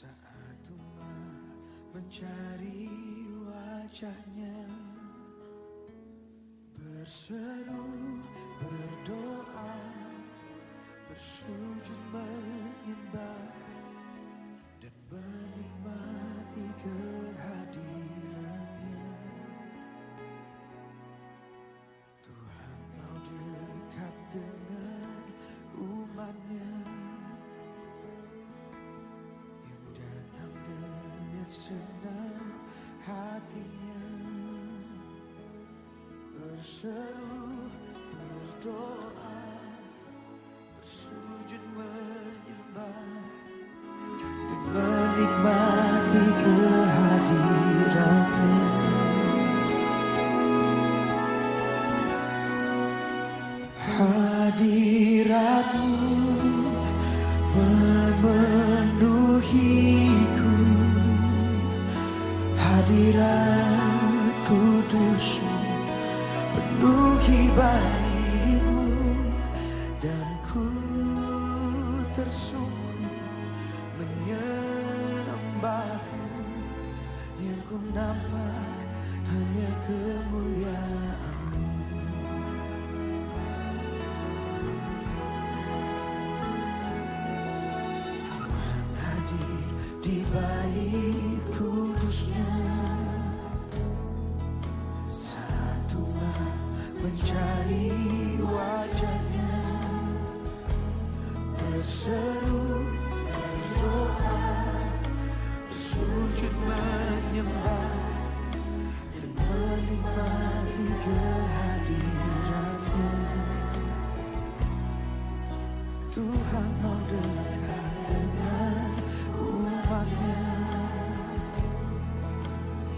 Saat umat mencari wajahnya, berseru, berdoa, bersujud menyembah dan menikmati kehadirannya. Tuhan mau dekat dengan umatnya yang datang dengan senang hatinya, berseru, berdoa, bersujud menyembah dan menikmati kehadirannya. Hadiratmu memenuhiku, hadirat kudusmu penuhi baitmu, dan ku tersungkur menyembahmu. Yang ku nampak hanya kemuliaan-Mu. Tuhan hadir di bait kudusnya, saat umat mencari wajahnya, berseru, berdoa, bersujud menyembah dan menikmati kehadirannya. Tuhan mau dekat dengan umatnya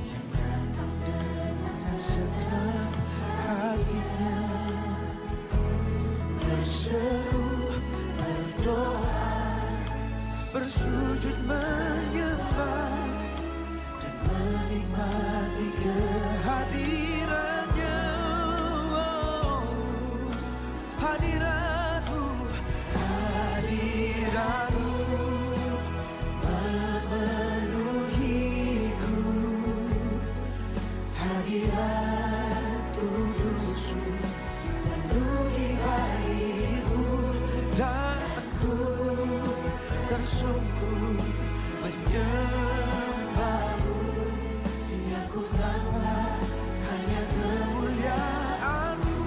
yang datang dengan senang hatinya, berseru, berdoa, bersujud menyembah dan menikmati kehadirannya. Hadirat-Mu, hadirat-Mu memenuhiku, hadirat kudus-Mu penuhi baitmu, dan aku tersungkur menyembah-Mu. Yang ku nampak hanya kemuliaan-Mu.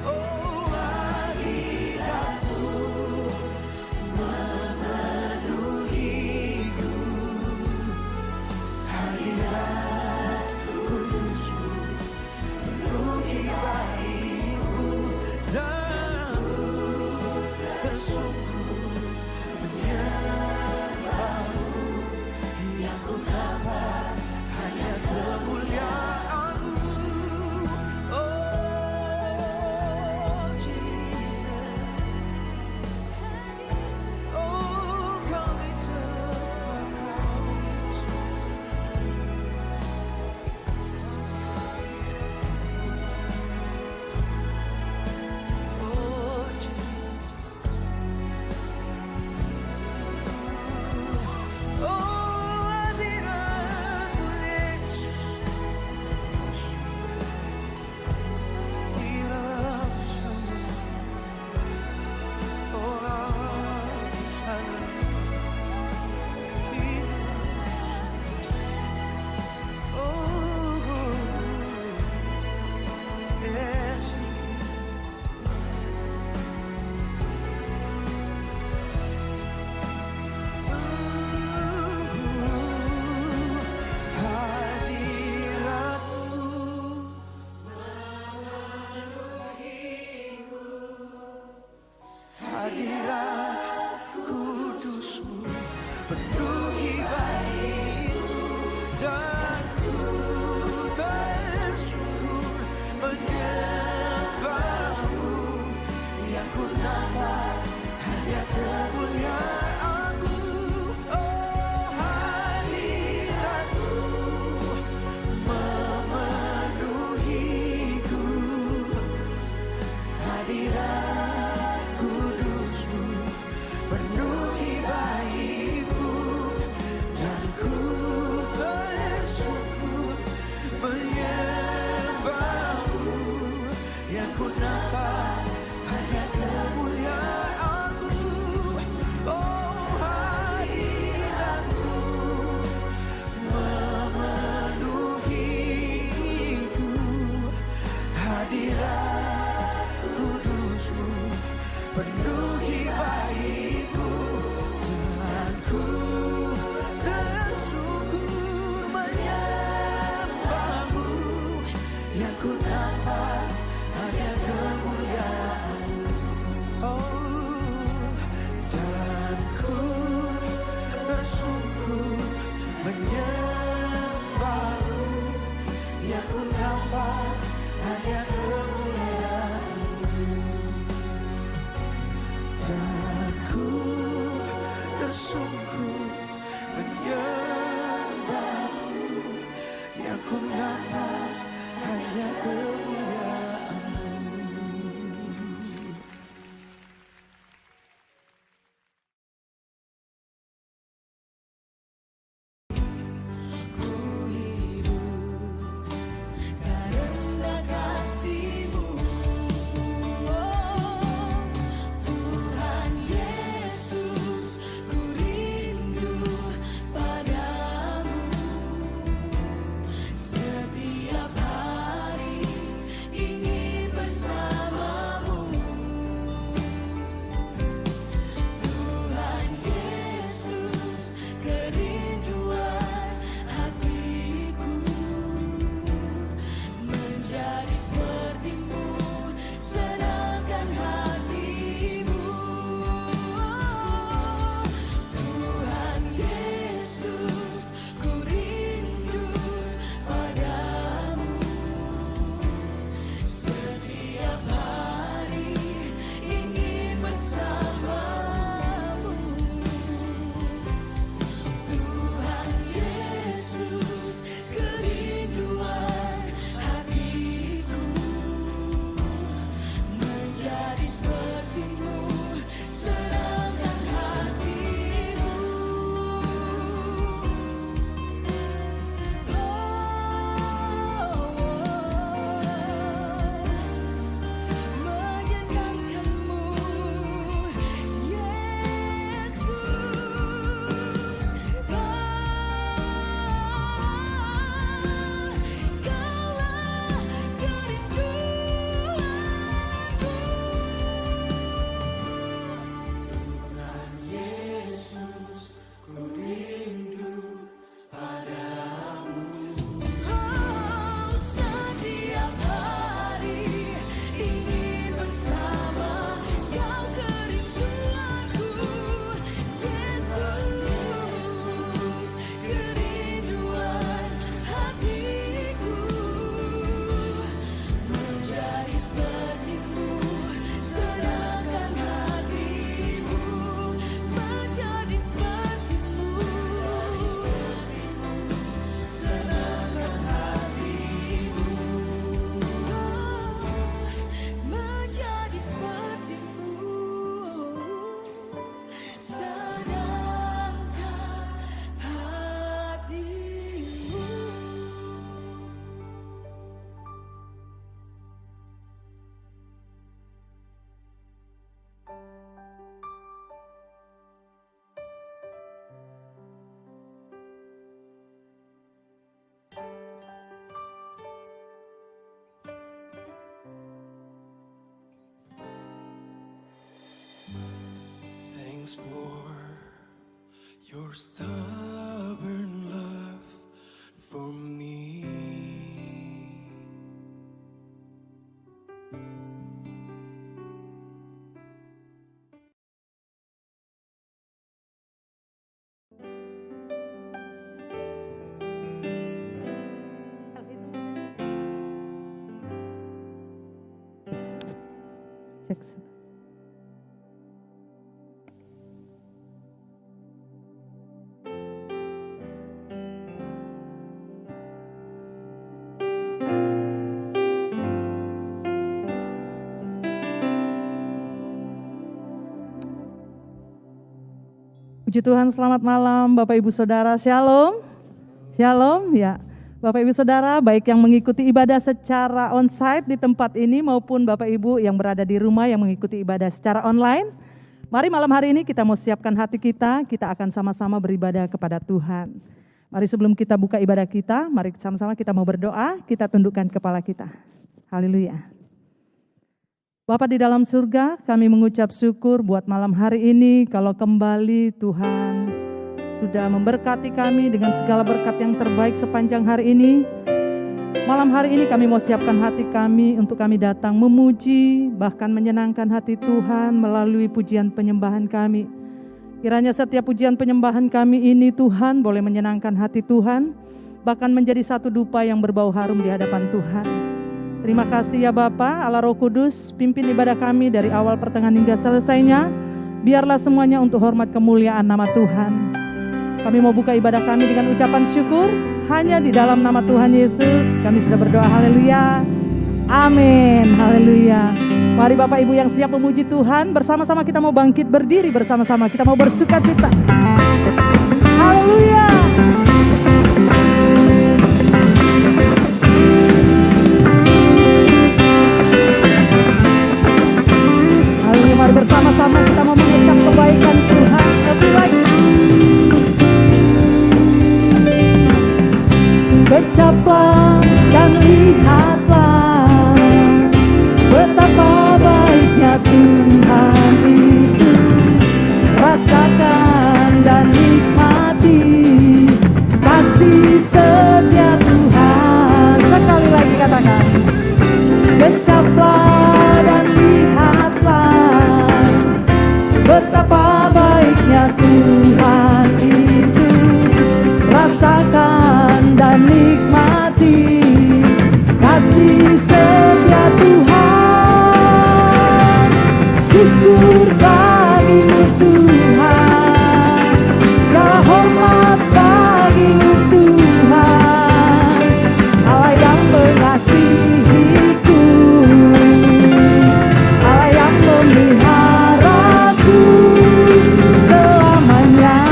Oh, hadirat-Mu memenuhiku, hadirat kudus-Mu penuhi baitmu, dan aku tersungkur menyembah-Mu. Yang ku nampak hanya kemuliaan-Mu. Oh, Jesus. Oh, kami sembah. Oh, Jesus. Oh, hadirat-Mu, Yesus. Hadirat kudus-Mu penuhi baitmu, dan ku tersungkur menyembah-Mu. Yang ku nampak hanya kemuliaan-Mu. Oh, hadirat-Mu memenuhiku, hadirat kudus-Mu penuhi baitmu, Thanks for your stubborn love for me. Cek. Puji Tuhan, selamat malam Bapak Ibu Saudara, Shalom. Shalom ya. Bapak Ibu Saudara, baik yang mengikuti ibadah secara onsite di tempat ini maupun Bapak Ibu yang berada di rumah yang mengikuti ibadah secara online. Mari malam hari ini kita mau siapkan hati kita akan sama-sama beribadah kepada Tuhan. Mari sebelum kita buka ibadah kita, mari sama-sama kita mau berdoa, kita tundukkan kepala kita. Haleluya. Bapa di dalam surga, kami mengucap syukur buat malam hari ini kalau kembali Tuhan sudah memberkati kami dengan segala berkat yang terbaik sepanjang hari ini. Malam hari ini kami mau siapkan hati kami untuk kami datang memuji, bahkan menyenangkan hati Tuhan melalui pujian penyembahan kami. Kiranya setiap pujian penyembahan kami ini Tuhan boleh menyenangkan hati Tuhan, bahkan menjadi satu dupa yang berbau harum di hadapan Tuhan. Terima kasih ya Bapa, Allah Roh Kudus, pimpin ibadah kami dari awal pertengahan hingga selesainya. Biarlah semuanya untuk hormat kemuliaan nama Tuhan. Kami mau buka ibadah kami dengan ucapan syukur, hanya di dalam nama Tuhan Yesus. Kami sudah berdoa, haleluya, amin, haleluya. Mari Bapak Ibu yang siap memuji Tuhan, bersama-sama kita mau bangkit berdiri bersama-sama. Kita mau bersukacita, haleluya. Mari bersama-sama kita mau mengecap kebaikan Tuhan lebih baik. Kecaplah dan lihatlah betapa baiknya Tuhan itu. Rasakan dan nikmati kasih setia Tuhan. Sekali lagi katakan, kecaplah dan lihatlah betapa baiknya Tuhan itu. Rasakan dan nikmati kasih setia Tuhan. Syukur bagimu Tuhan, segala hormat bagimu Tuhan, Allah yang mengasihiku, Allah yang memeliharaku selamanya.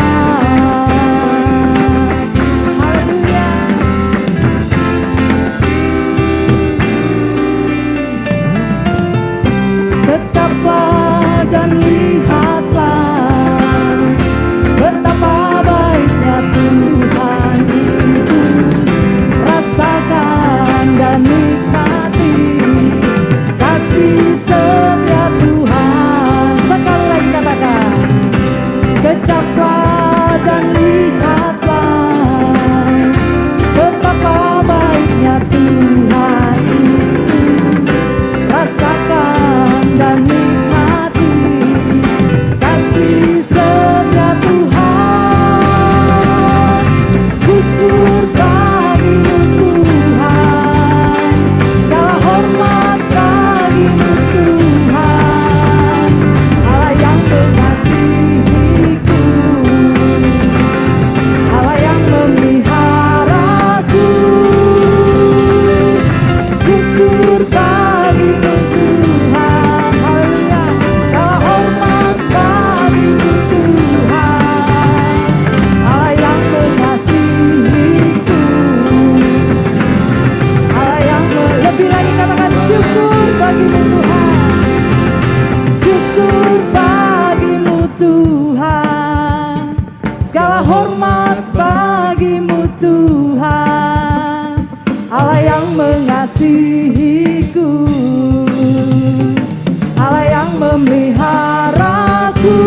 Haleluya. Kecaplah dan lihatlah betapa baiknya Tuhan itu. Rasakan dan nikmati kasih setia Tuhan. Sekali lagi katakan, kecaplah dan lihatlah betapa baiknya Tuhan itu. Rasakan dan nikmati kasih setia Tuhan. Syukur bagimu Tuhan, segala hormat bagimu Tuhan, Allah yang mengasihiku, Allah yang memeliharaku. Syukur bagimu Tuhan, haleluya. Segala hormat bagimu Tuhan, Allah yang mengasihiku, Allah yang lebih lagi katakan syukur bagimu Tuhan. Syukur bagimu Tuhan, segala hormat bagimu Tuhan, Allah yang mengasihiku, Allah yang memeliharaku.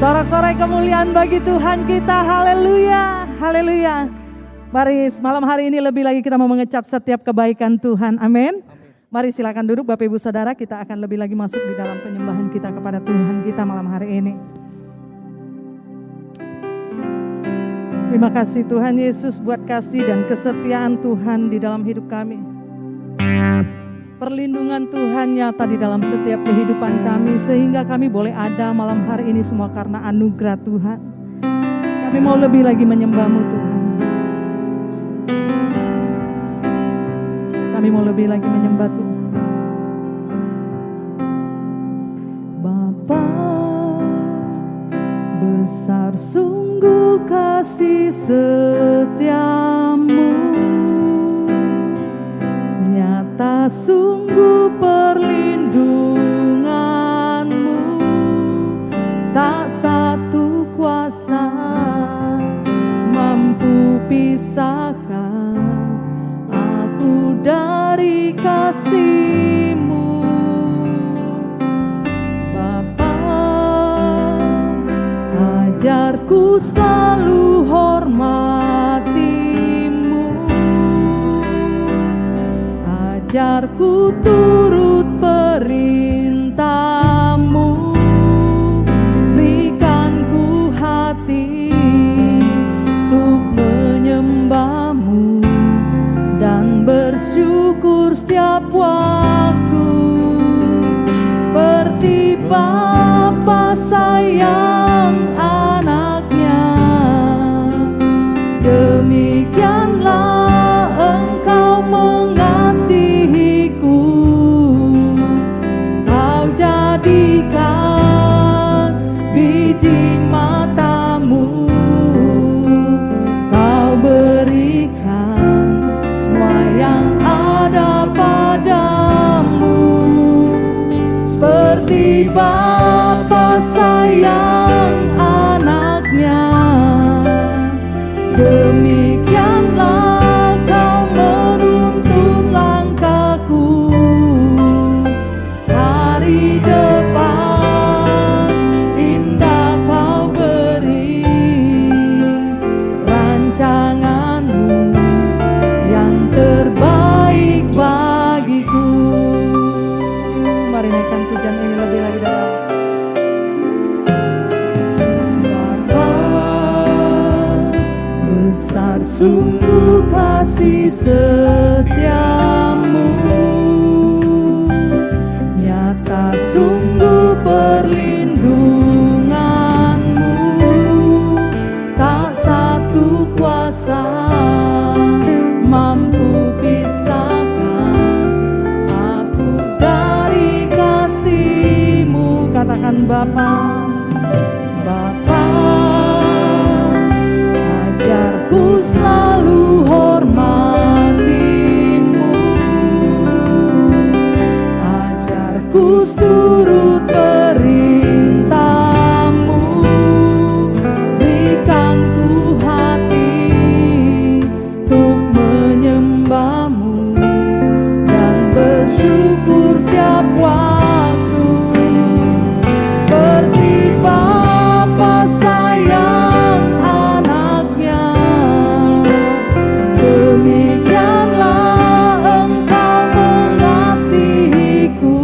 Sorak-sorai kemuliaan bagi Tuhan kita. Haleluya, haleluya. Mari malam hari ini lebih lagi kita mau mengecap setiap kebaikan Tuhan. Amin. Mari silakan duduk Bapak Ibu Saudara, kita akan lebih lagi masuk di dalam penyembahan kita kepada Tuhan kita malam hari ini. Terima kasih Tuhan Yesus buat kasih dan kesetiaan Tuhan di dalam hidup kami. Perlindungan Tuhan nyata di dalam setiap kehidupan kami sehingga kami boleh ada malam hari ini semua karena anugerah Tuhan. Kami mau lebih lagi menyembah-Mu Tuhan. Kami mau lebih lagi menyembah Tuhan. Bapa, besar sungguh kasih setiamu, nyata sungguh perlindunganmu, tak satu kuasa mampu pisahkan aku dari kasih-Mu. Bapa, ajarku selalu hormati-Mu, ajarku turut perintah-Mu, berikan ku hati untuk menyembah-Mu dan bersyukur setiap waktu. Seperti Bapa sayang anaknya, demikianlah Engkau mengasihiku. Kau jadikan biji mata-Mu, Kau berikan semua yang ada padamu. Seperti Bapa sayang anaknya, demikianlah Kau menuntun langkahku. Hari depan indah Kau beri, rancangan-Mu yang terbaik bagiku. Mari naikkan pujian ini lebih lagi dalam. Bapa, besar sungguh kasih setiamu, nyata sungguh perlindunganmu, tak satu kuasa mampu pisahkan aku dari kasih-Mu. Katakan Bapa, Bapa, ajarku selalu hormati-Mu, ajarku turut perintah-Mu, berikan ku hati untuk menyembah-Mu dan bersyukur setiap waktu. Seperti Bapa sayang anaknya, demikianlah Engkau mengasihiku.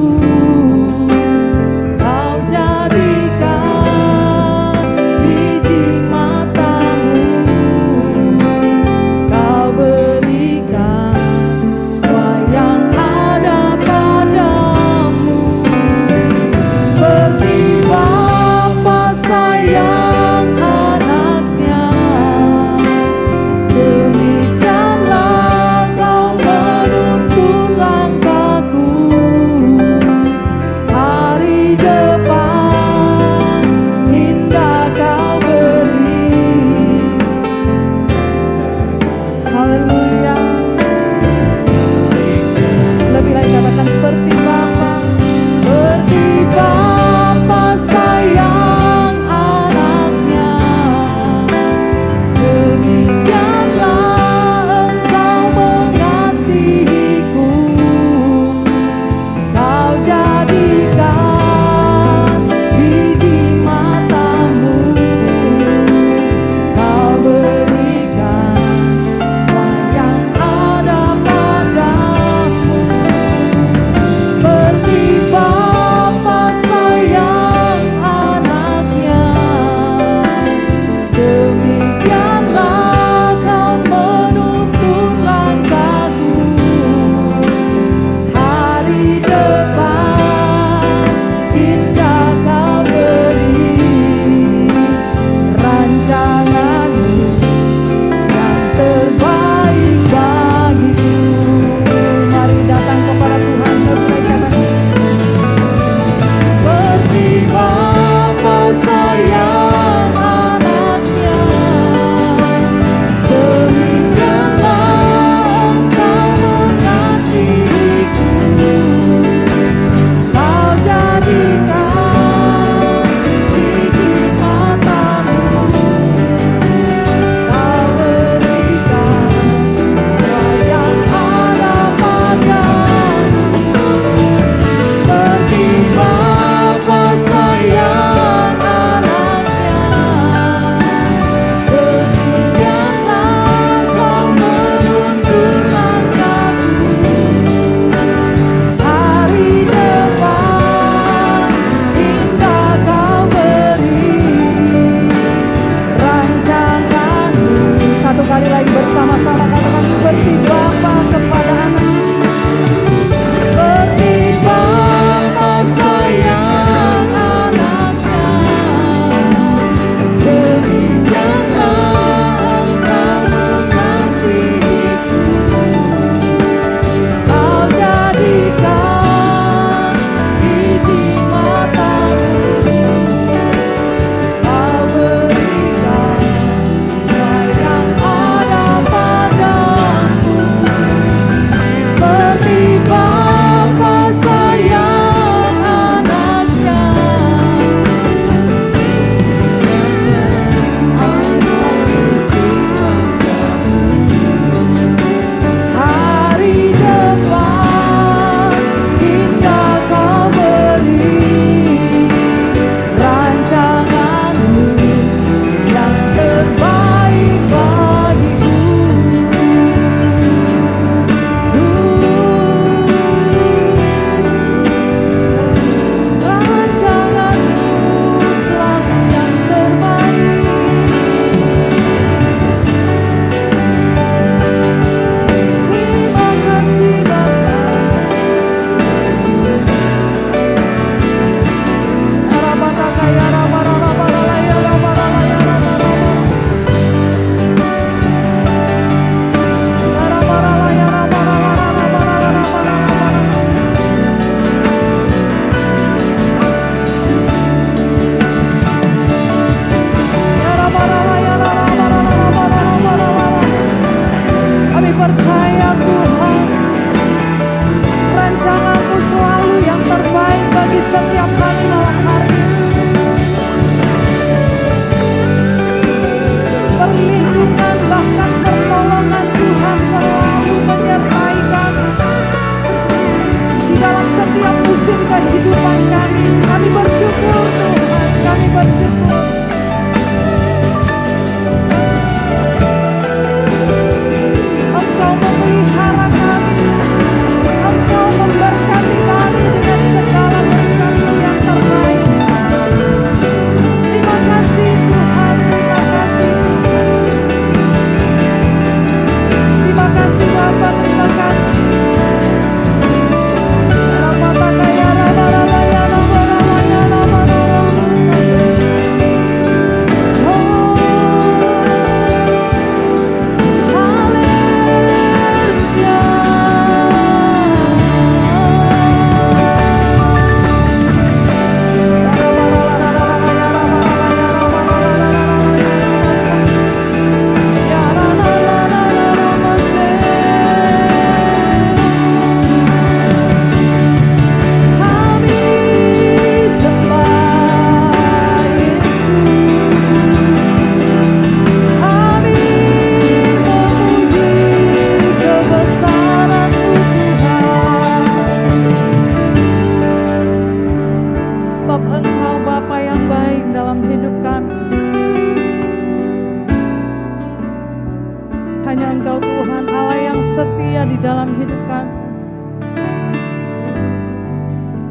di dalam hidup kami.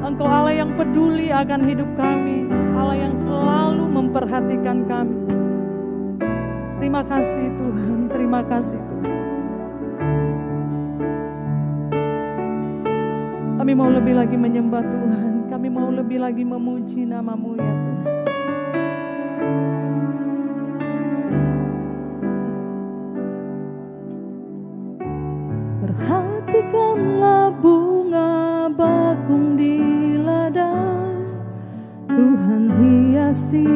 Engkau Allah yang peduli akan hidup kami, Allah yang selalu memperhatikan kami. Terima kasih Tuhan, terima kasih Tuhan. Kami mau lebih lagi menyembah Tuhan, kami mau lebih lagi memuji nama-Mu ya Tuhan. Perhatikanlah bunga bakung di ladang, Tuhan hiasi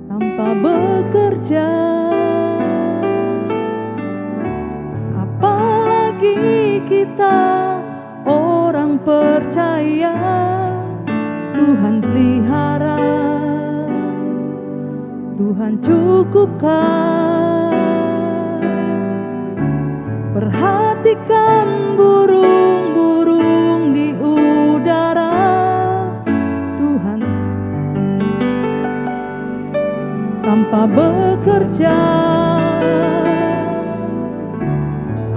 tanpa bekerja. Apalagi kita orang percaya, Tuhan pelihara, Tuhan cukupkan. Perhatikan burung-burung di udara, Tuhan tanpa bekerja.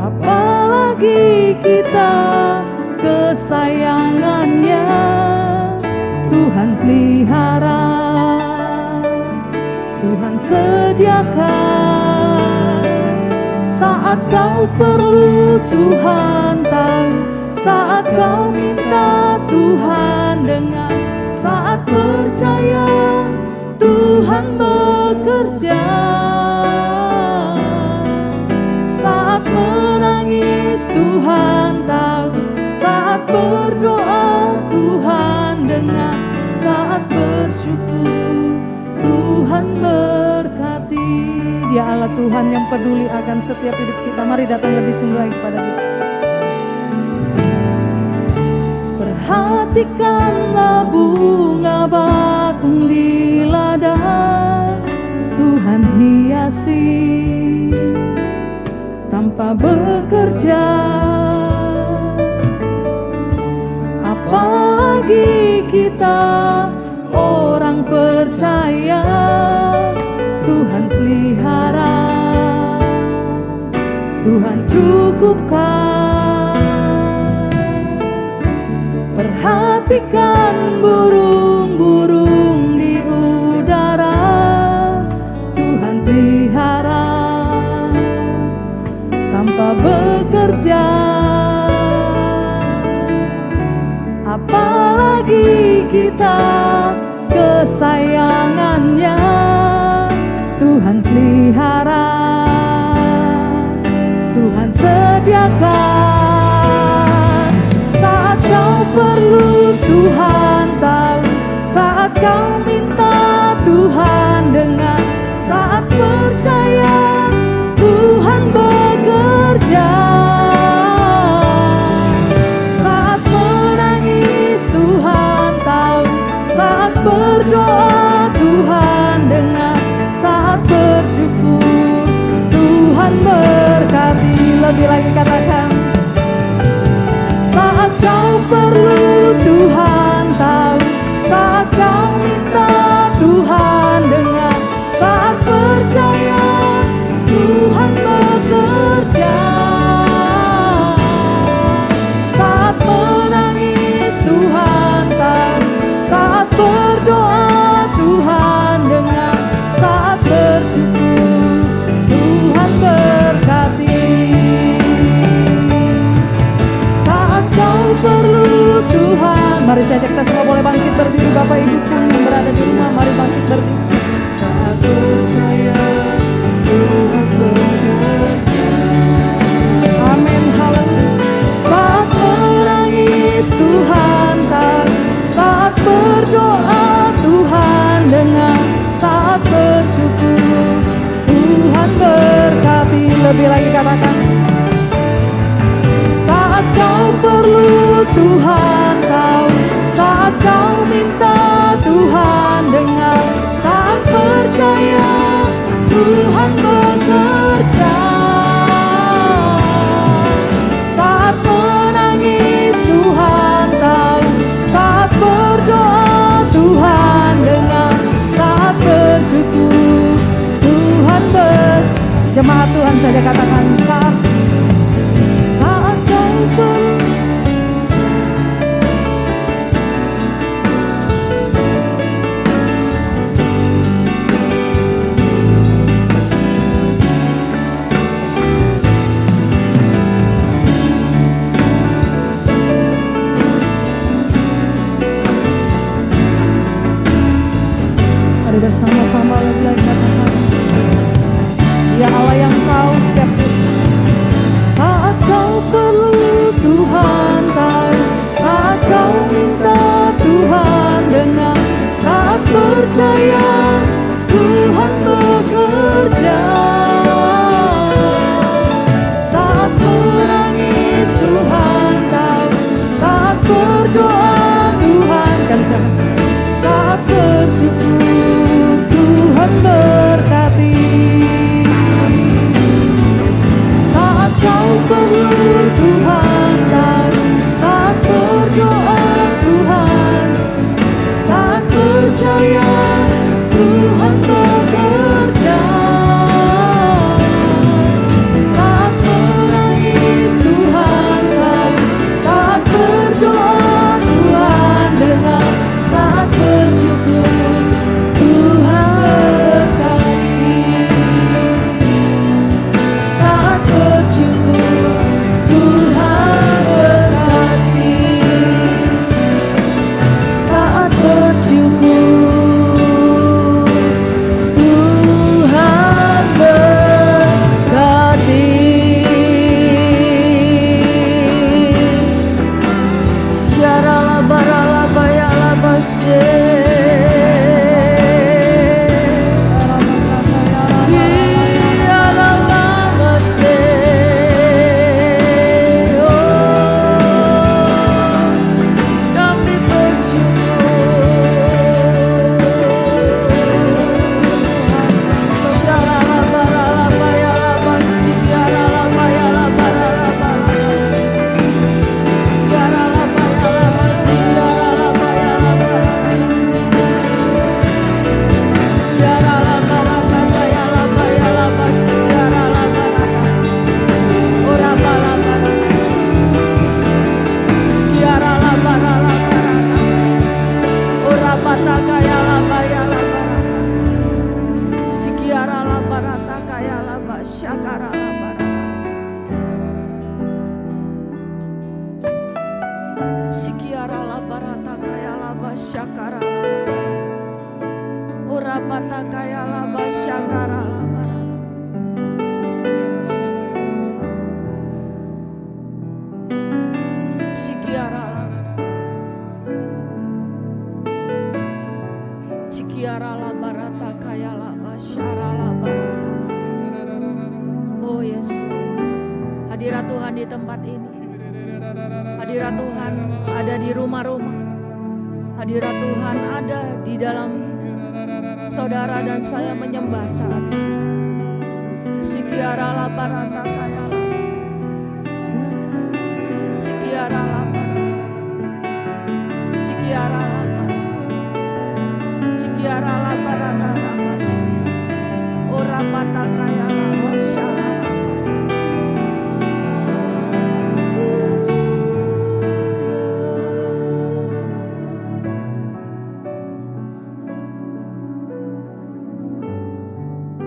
Apalagi kita kesayangannya, Tuhan pelihara, Tuhan sediakan. Saat kau perlu Tuhan tahu, saat kau minta Tuhan dengar, saat percaya Tuhan bekerja. Saat menangis Tuhan tahu, saat berdoa Tuhan dengar, saat bersyukur Tuhan berkati. Dia Allah Tuhan yang peduli akan setiap hidup kita. Mari datang lebih sungguh lagi kepada Dia. Perhatikanlah bunga bakung di ladang, Tuhan hiasi tanpa bekerja. Apalagi kita orang percaya, Tuhan pelihara, Tuhan cukupkan. Perhatikan burung-burung di udara, Tuhan pelihara tanpa bekerja. Apalagi kita kesayangannya, Tuhan pelihara, Tuhan sediakan. Saat kau perlu Tuhan tahu, saat kau minta Tuhan dengar, saat percaya Tuhan bekerja. Saat menangis Tuhan tahu, saat berdoa Tuhan dengar, saat bersyukur Tuhan berkati. Lebih lagi katakan, saat kau perlu Tuhan tahu, saat kau minta Tuhan dengar, saat percaya Tuhan bekerja. Saat menangis Tuhan tahu, saat berdoa Tuhan dengar, saat bersyukur Tuhan berkati. Saat kau perlu Tuhan, mari saja kita semua boleh bangkit berdiri. Bapak Ibu pun yang berada di rumah, mari bangkit berdiri. Saat percaya Tuhan bekerja. Amin, haleluya. Saat menangis Tuhan tahu, saat berdoa Tuhan dengar, saat bersyukur Tuhan berkati. Lebih lagi katakan, saat kau perlu Tuhan tahu, saat kau minta Tuhan dengar, saat percaya Tuhan bekerja. Saat menangis Tuhan tahu, saat berdoa Tuhan dengar, saat bersyukur Tuhan Jemaat Tuhan saja katakan, bersama-sama lagi katakan, ya Allah yang tahu setiap kita. Saat kau perlu Tuhan tahu, saat kau minta Tuhan dengar, saat percaya Tuhan bekerja, saat menangis Tuhan tahu, saat berdoa Tuhan kan saat bersyukur Tuhan berkati. Saat kau perlu Tuhan tahu, saat berdoa Tuhan, saat percaya Tuhan bekerja, saat menangis Tuhan tahu, saat berdoa Tuhan dengar, saat bersyukur Tuhan berkati, saat bersyukur Tuhan berkati, saat bersyukur Tuhan berkati. Syarala barala bayala basye. Iyala lamase. Oh, kami bersyukur. Syarala barala bayala basye. Syarala bayala barala barala. Syarala bayala basye. Syarala bayala barala. Syarala barala bayala bayala basye. Syarala barala. Ora bala barala. Syarala barala barala. Ora patakayala bayala barala. Syarala barata kayala basyakarala barala. Sikiarala barata kayala basyakarala. Ora bata kayala basyakarala barala. Sikiarala. Sikiarala barata kayala basyarala barata. Oh Yesus, hadirat Tuhan di tempat ini. Hadirat Tuhan ada di rumah-rumah. Hadirat Tuhan ada di dalam saudara dan saya menyembah saat ini. Sikiarala barata kayala. Sikiarala barata. Sikiarala barata. Sikiarala barata barata. Ora bata kayala basyarala.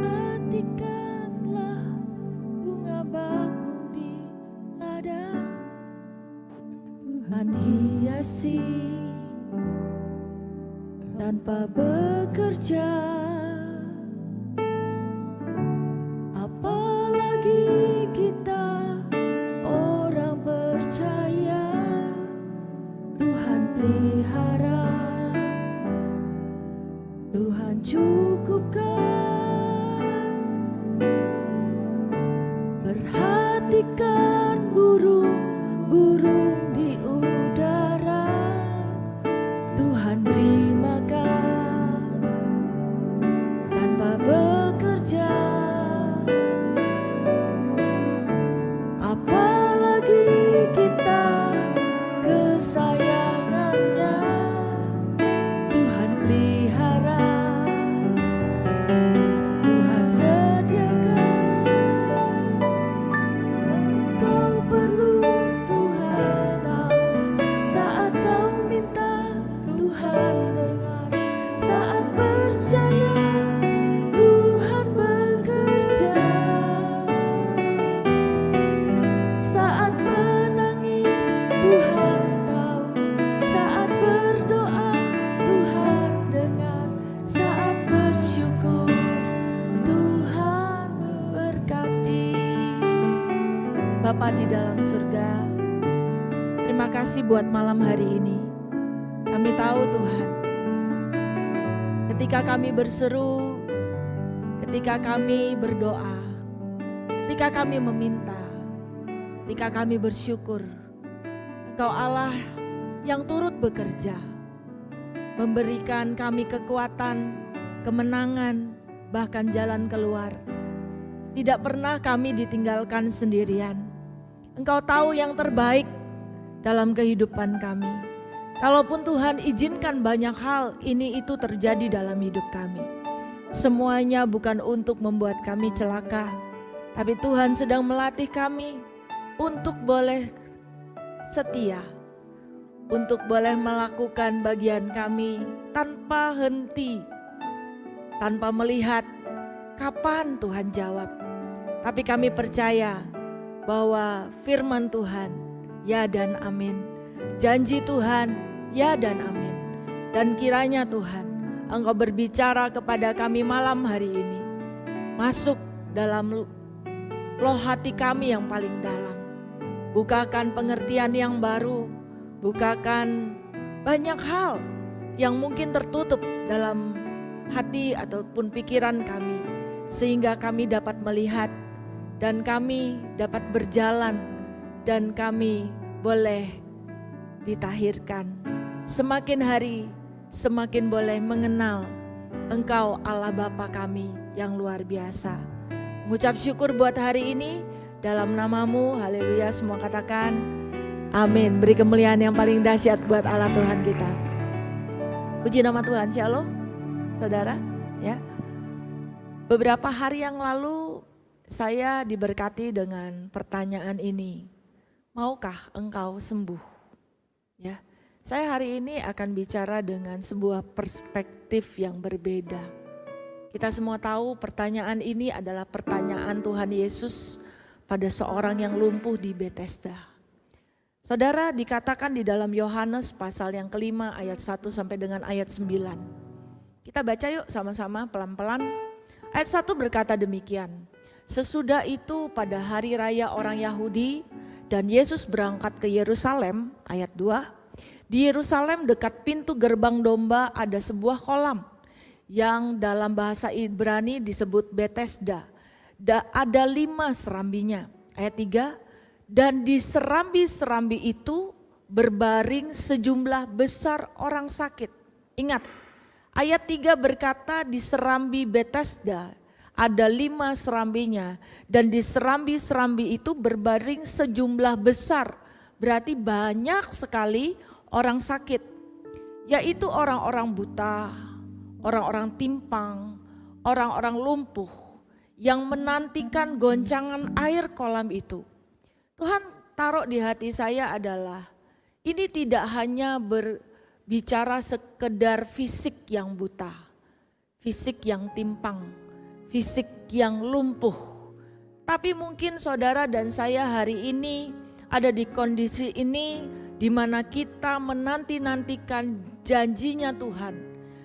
Matikanlah bunga bakung di ladang, Tuhan hiasi tanpa bekerja. Apalagi kita orang percaya, Tuhan pelihara, Tuhan cukupkan. Perhatikan burung-burung di udara, Tuhan beri makan tanpa bekerja. Apalagi kita kesayangannya, Tuhan pelihara, kasih buat malam hari ini. Kami tahu Tuhan, ketika kami berseru, ketika kami berdoa, ketika kami meminta, ketika kami bersyukur, Engkau Allah yang turut bekerja, memberikan kami kekuatan, kemenangan, bahkan jalan keluar. Tidak pernah kami ditinggalkan sendirian. Engkau tahu yang terbaik dalam kehidupan kami. Kalaupun Tuhan izinkan banyak hal ini itu terjadi dalam hidup kami, semuanya bukan untuk membuat kami celaka, tapi Tuhan sedang melatih kami untuk boleh setia, untuk boleh melakukan bagian kami tanpa henti, tanpa melihat kapan Tuhan jawab. Tapi kami percaya bahwa firman Tuhan ya dan amin, janji Tuhan ya dan amin. Dan kiranya Tuhan Engkau berbicara kepada kami malam hari ini, masuk dalam loh hati kami yang paling dalam. Bukakan pengertian yang baru, bukakan banyak hal yang mungkin tertutup dalam hati ataupun pikiran kami, sehingga kami dapat melihat dan kami dapat berjalan dan kami boleh ditahirkan. Semakin hari semakin boleh mengenal Engkau Allah Bapa kami yang luar biasa. Mengucap syukur buat hari ini dalam nama-Mu, haleluya, semua katakan amin. Beri kemuliaan yang paling dahsyat buat Allah Tuhan kita. Puji nama Tuhan, shalom saudara ya. Beberapa hari yang lalu saya diberkati dengan pertanyaan ini. Maukah engkau sembuh? Ya. Saya hari ini akan bicara dengan sebuah perspektif yang berbeda. Kita semua tahu pertanyaan ini adalah pertanyaan Tuhan Yesus pada seorang yang lumpuh di Bethesda. Saudara, dikatakan di dalam Yohanes pasal yang kelima ayat 1 sampai dengan ayat 9. Kita baca yuk sama-sama pelan-pelan. Ayat 1 berkata demikian. Sesudah itu pada hari raya orang Yahudi dan Yesus berangkat ke Yerusalem, ayat 2. Di Yerusalem dekat pintu gerbang domba ada sebuah kolam yang dalam bahasa Ibrani disebut Bethesda. Ada 5 serambinya. Ayat 3, dan di serambi-serambi itu berbaring sejumlah besar orang sakit. Ingat, ayat 3 berkata di serambi Bethesda ada 5 serambinya, dan di serambi-serambi itu berbaring sejumlah besar, berarti banyak sekali orang sakit, yaitu orang-orang buta, orang-orang timpang, orang-orang lumpuh yang menantikan goncangan air kolam itu. Tuhan taruh di hati saya adalah ini tidak hanya berbicara sekedar fisik yang buta, fisik yang timpang, fisik yang lumpuh. Tapi mungkin saudara dan saya hari ini ada di kondisi ini di mana kita menanti-nantikan janjinya Tuhan.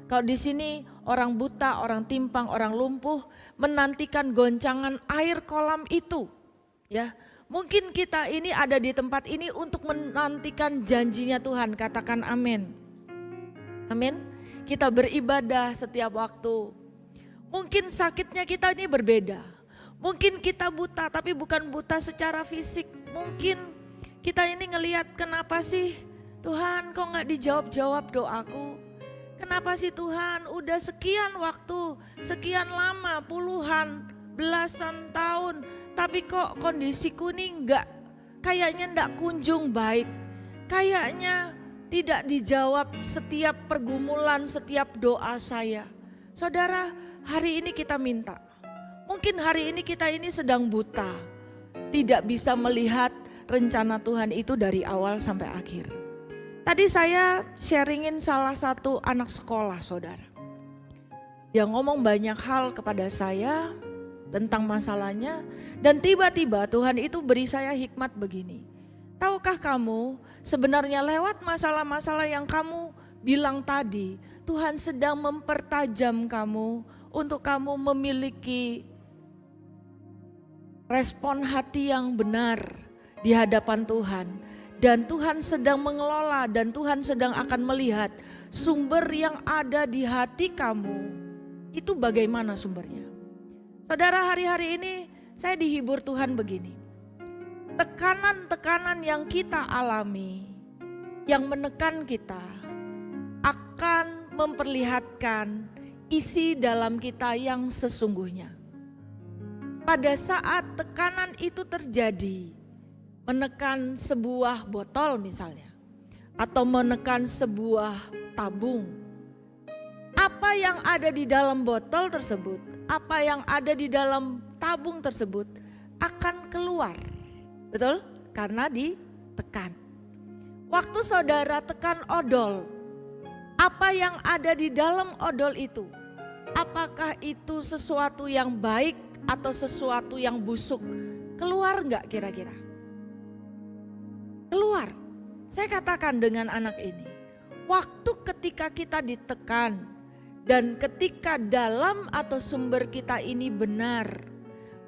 Kalau di sini orang buta, orang timpang, orang lumpuh menantikan goncangan air kolam itu. Ya, mungkin kita ini ada di tempat ini untuk menantikan janjinya Tuhan. Katakan amin. Amin. Kita beribadah setiap waktu. Mungkin sakitnya kita ini berbeda. Mungkin kita buta tapi bukan buta secara fisik. Mungkin kita ini ngelihat kenapa sih Tuhan kok gak dijawab-jawab doaku. Kenapa sih Tuhan udah sekian waktu, sekian lama, puluhan, belasan tahun. Tapi kok kondisiku nih kayaknya gak kunjung baik. Kayaknya tidak dijawab setiap pergumulan, setiap doa saya. Saudara, hari ini kita minta. Mungkin hari ini kita ini sedang buta. Tidak bisa melihat rencana Tuhan itu dari awal sampai akhir. Tadi saya sharingin salah satu anak sekolah saudara. Dia ngomong banyak hal kepada saya tentang masalahnya. Dan tiba-tiba Tuhan itu beri saya hikmat begini. Tahukah kamu sebenarnya lewat masalah-masalah yang kamu bilang tadi, Tuhan sedang mempertajam kamu untuk kamu memiliki respon hati yang benar di hadapan Tuhan. dan Tuhan sedang mengelola dan Tuhan sedang akan melihat sumber yang ada di hati kamu itu bagaimana sumbernya. Saudara, hari-hari ini saya dihibur Tuhan begini. Tekanan-tekanan yang kita alami, yang menekan kita akan memperlihatkan isi dalam kita yang sesungguhnya. Pada saat tekanan itu terjadi, menekan sebuah botol misalnya, atau menekan sebuah tabung. Apa yang ada di dalam botol tersebut, apa yang ada di dalam tabung tersebut akan keluar. Betul? Karena ditekan. Waktu saudara tekan odol, apa yang ada di dalam odol itu? Apakah itu sesuatu yang baik atau sesuatu yang busuk? Keluar enggak kira-kira? Keluar. Saya katakan dengan anak ini, waktu ketika kita ditekan dan ketika dalam atau sumber kita ini benar,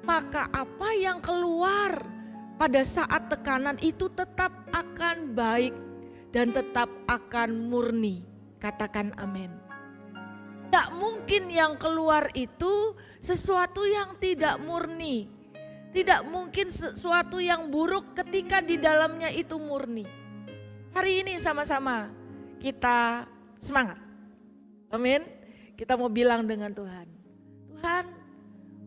maka apa yang keluar pada saat tekanan itu tetap akan baik dan tetap akan murni. Katakan amin. Tidak mungkin yang keluar itu sesuatu yang tidak murni. Tidak mungkin sesuatu yang buruk ketika di dalamnya itu murni. Hari ini sama-sama kita semangat. Amin. Kita mau bilang dengan Tuhan. Tuhan,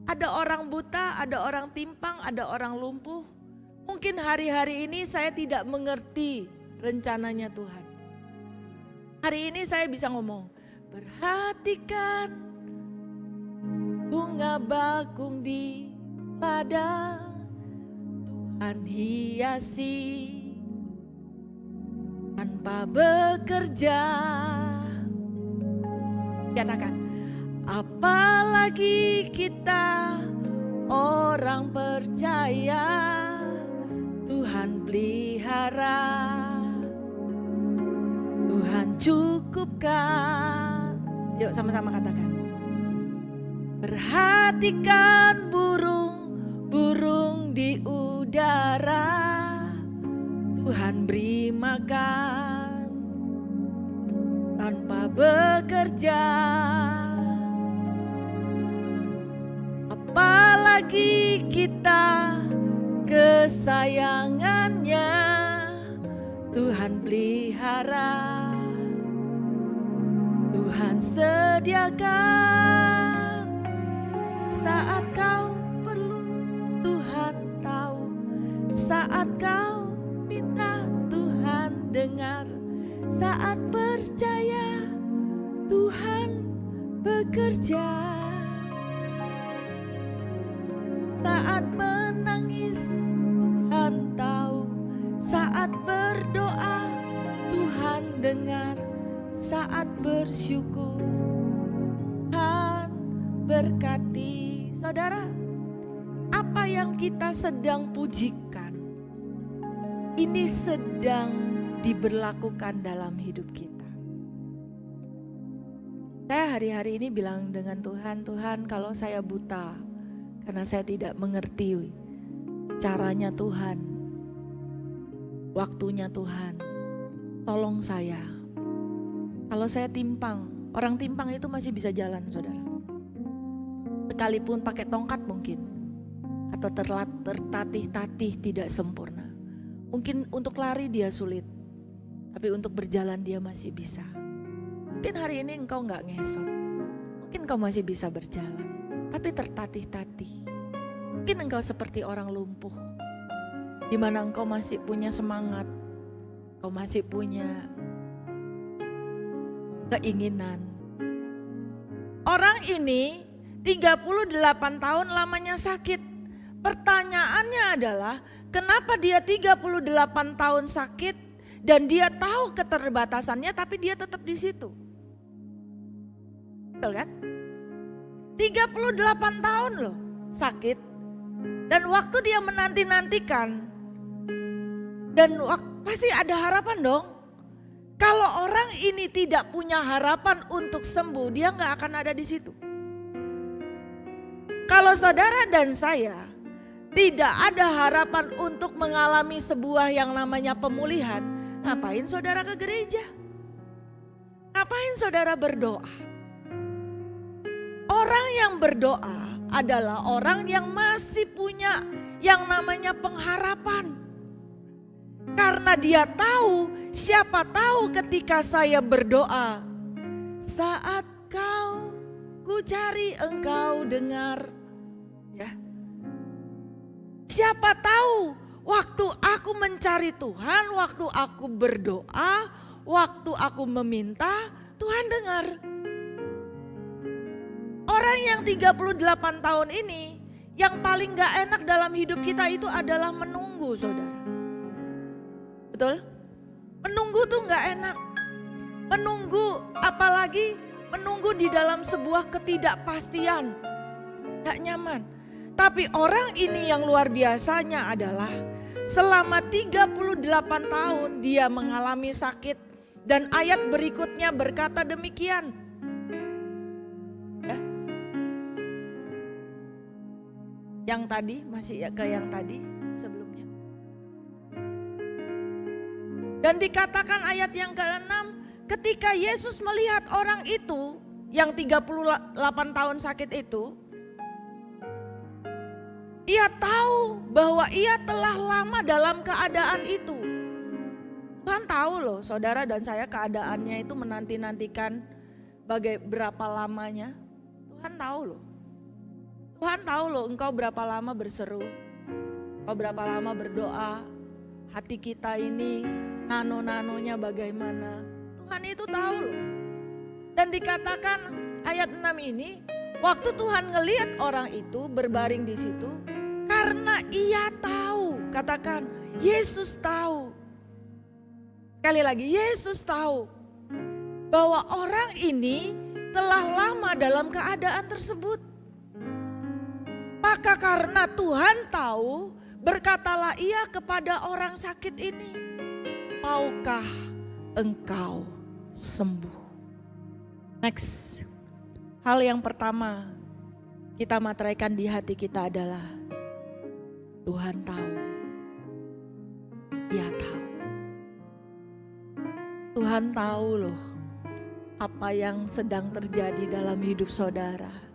ada orang buta, ada orang timpang, ada orang lumpuh. Mungkin hari-hari ini saya tidak mengerti rencananya Tuhan. Hari ini saya bisa ngomong, perhatikan bunga bakung di ladang, Tuhan hiasi tanpa bekerja. Katakan, apalagi kita orang percaya, Tuhan pelihara, Tuhan cukupkan. Yuk sama-sama katakan. Perhatikan burung-burung di udara, Tuhan beri makan tanpa bekerja. Apalagi kita kesayangannya, Tuhan pelihara, Tuhan sediakan. Saat kau perlu, Tuhan tahu. Saat kau minta, Tuhan dengar. Saat percaya, Tuhan bekerja. Saat menangis, Tuhan tahu. Saat berdoa, Tuhan dengar. Saat bersyukur, Tuhan berkati. Saudara, apa yang kita sedang pujikan, ini sedang diberlakukan dalam hidup kita. Saya hari-hari ini bilang dengan Tuhan, Tuhan kalau saya buta, karena saya tidak mengerti caranya Tuhan, waktunya Tuhan, tolong saya. Kalau saya timpang, orang timpang itu masih bisa jalan saudara. Sekalipun pakai tongkat mungkin, atau tertatih-tatih tidak sempurna. Mungkin untuk lari dia sulit, tapi untuk berjalan dia masih bisa. Mungkin hari ini engkau gak ngesot, mungkin engkau masih bisa berjalan, tapi tertatih-tatih. Mungkin engkau seperti orang lumpuh, di mana engkau masih punya semangat, engkau masih punya keinginan. Orang ini 38 tahun lamanya sakit. Pertanyaannya adalah kenapa dia 38 tahun sakit dan dia tahu keterbatasannya tapi dia tetap di situ. Betul kan? 38 tahun loh sakit. Dan waktu dia menanti-nantikan dan pasti ada harapan dong. Kalau orang ini tidak punya harapan untuk sembuh, dia gak akan ada di situ. Kalau saudara dan saya tidak ada harapan untuk mengalami sebuah yang namanya pemulihan, ngapain saudara ke gereja? Ngapain saudara berdoa? Orang yang berdoa adalah orang yang masih punya yang namanya pengharapan. Karena dia tahu, siapa tahu ketika saya berdoa, saat ku cari engkau dengar. Ya. Siapa tahu waktu aku mencari Tuhan, waktu aku berdoa, waktu aku meminta, Tuhan dengar. Orang yang 38 tahun ini, yang paling gak enak dalam hidup kita itu adalah menunggu, saudara. Betul? Menunggu tuh gak enak. Menunggu, apalagi menunggu di dalam sebuah ketidakpastian. Gak nyaman. Tapi orang ini yang luar biasanya adalah selama 38 tahun dia mengalami sakit. Dan ayat berikutnya berkata demikian. Ya. Yang tadi, masih ke yang tadi sebelumnya. Dan dikatakan ayat yang ke-6, ketika Yesus melihat orang itu yang 38 tahun sakit itu, ia tahu bahwa ia telah lama dalam keadaan itu. Tuhan tahu loh saudara dan saya keadaannya itu menanti-nantikan berapa lamanya. Tuhan tahu loh. Tuhan tahu loh engkau berapa lama berseru, engkau berapa lama berdoa, hati kita ini nano-nanonya bagaimana. Tuhan itu tahu loh. Dan dikatakan ayat 6 ini, waktu Tuhan ngelihat orang itu berbaring di situ, karena ia tahu, katakan Yesus tahu. Sekali lagi, Yesus tahu bahwa orang ini telah lama dalam keadaan tersebut. Maka karena Tuhan tahu, berkatalah ia kepada orang sakit ini, maukah engkau sembuh? Next, hal yang pertama kita materaikan di hati kita adalah Tuhan tahu, Dia tahu. Tuhan tahu loh apa yang sedang terjadi dalam hidup saudara.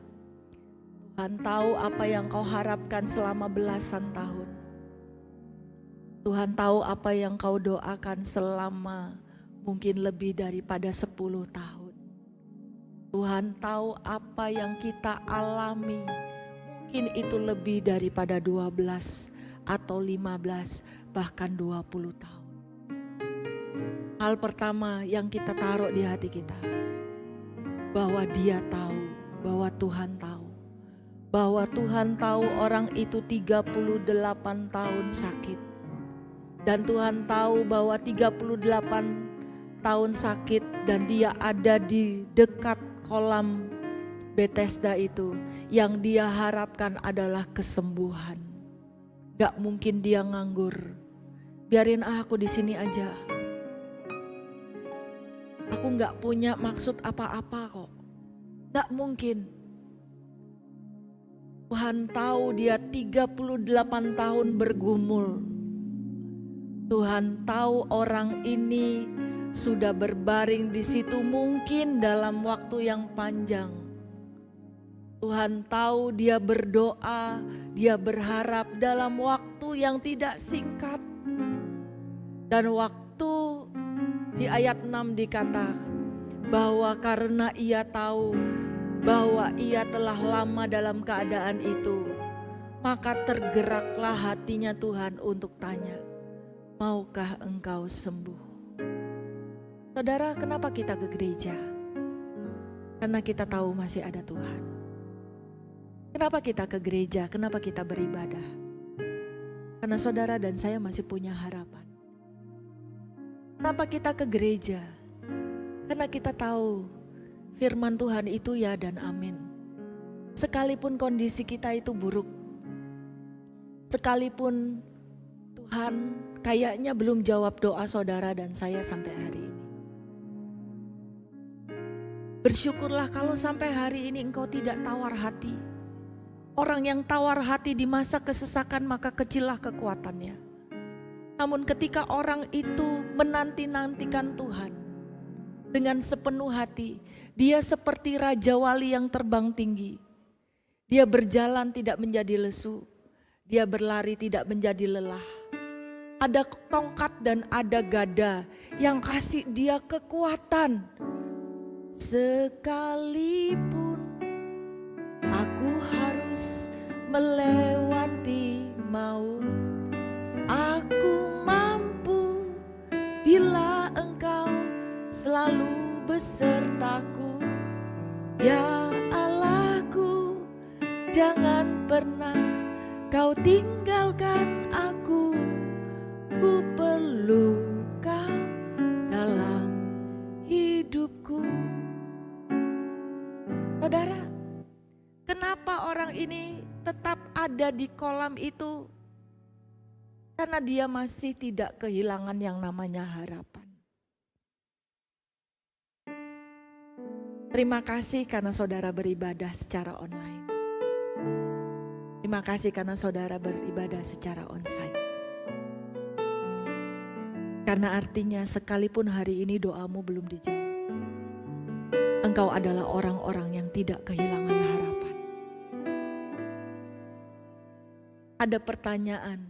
Tuhan tahu apa yang kau harapkan selama belasan tahun. Tuhan tahu apa yang kau doakan selama mungkin lebih daripada 10 tahun. Tuhan tahu apa yang kita alami, mungkin itu lebih daripada 12 atau 15 bahkan 20 tahun. Hal pertama yang kita taruh di hati kita, bahwa Dia tahu, bahwa Tuhan tahu. Bahwa Tuhan tahu orang itu 38 tahun sakit. Dan Tuhan tahu bahwa 38 tahun sakit dan dia ada di dekat kolam Bethesda itu. Yang dia harapkan adalah kesembuhan. Gak mungkin dia nganggur. Biarin aku di sini aja. Aku gak punya maksud apa-apa kok. Gak mungkin. Tuhan tahu dia 38 tahun bergumul. Tuhan tahu orang ini sudah berbaring di situ mungkin dalam waktu yang panjang. Tuhan tahu dia berdoa, dia berharap dalam waktu yang tidak singkat. Dan waktu di ayat 6 dikata bahwa karena ia tahu bahwa ia telah lama dalam keadaan itu, maka tergeraklah hatinya Tuhan untuk tanya, maukah engkau sembuh? Saudara, kenapa kita ke gereja? Karena kita tahu masih ada Tuhan. Kenapa kita ke gereja? Kenapa kita beribadah? Karena saudara dan saya masih punya harapan. Kenapa kita ke gereja? Karena kita tahu firman Tuhan itu ya dan amin. Sekalipun kondisi kita itu buruk, sekalipun Tuhan kayaknya belum jawab doa saudara dan saya sampai hari ini. Bersyukurlah kalau sampai hari ini engkau tidak tawar hati. Orang yang tawar hati di masa kesesakan maka kecillah kekuatannya. Namun ketika orang itu menanti-nantikan Tuhan dengan sepenuh hati, dia seperti Raja Wali yang terbang tinggi. Dia berjalan tidak menjadi lesu, dia berlari tidak menjadi lelah. Ada tongkat dan ada gada yang kasih dia kekuatan. Sekalipun aku harus melewati maut, aku mampu bila Engkau selalu besertaku. Ya Allahku, jangan pernah Kau tinggalkan aku. Ku perlu Kau dalam hidupku. Saudara, kenapa orang ini tetap ada di kolam itu? Karena dia masih tidak kehilangan yang namanya harapan. Terima kasih karena saudara beribadah secara online. Terima kasih karena saudara beribadah secara onsite. Karena artinya sekalipun hari ini doamu belum dijawab, engkau adalah orang-orang yang tidak kehilangan harapan. Ada pertanyaan,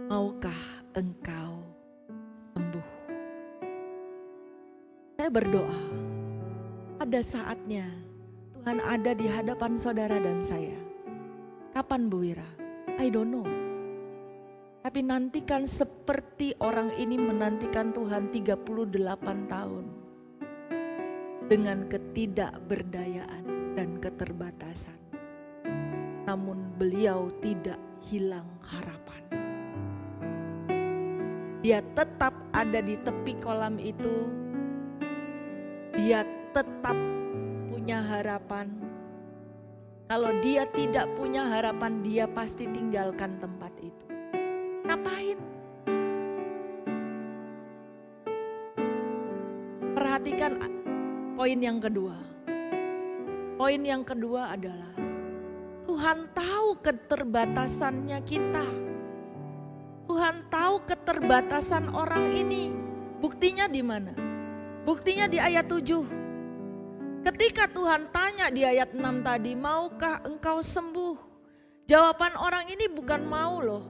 maukah engkau sembuh? Saya berdoa, ada saatnya Tuhan ada di hadapan saudara dan saya. Kapan Bu Wira? I don't know. Tapi nantikan seperti orang ini menantikan Tuhan 38 tahun. Dengan ketidakberdayaan dan keterbatasan. Namun beliau tidak hilang harapan. Dia tetap ada di tepi kolam itu. Dia tetap punya harapan. Kalau dia tidak punya harapan, dia pasti tinggalkan tempat itu. Ngapain? Perhatikan poin yang kedua. Poin yang kedua adalah Tuhan tahu keterbatasannya kita. Tuhan tahu keterbatasan orang ini. Buktinya di mana? Buktinya di ayat 7. Ketika Tuhan tanya di ayat 6 tadi, maukah engkau sembuh? Jawaban orang ini bukan mau loh.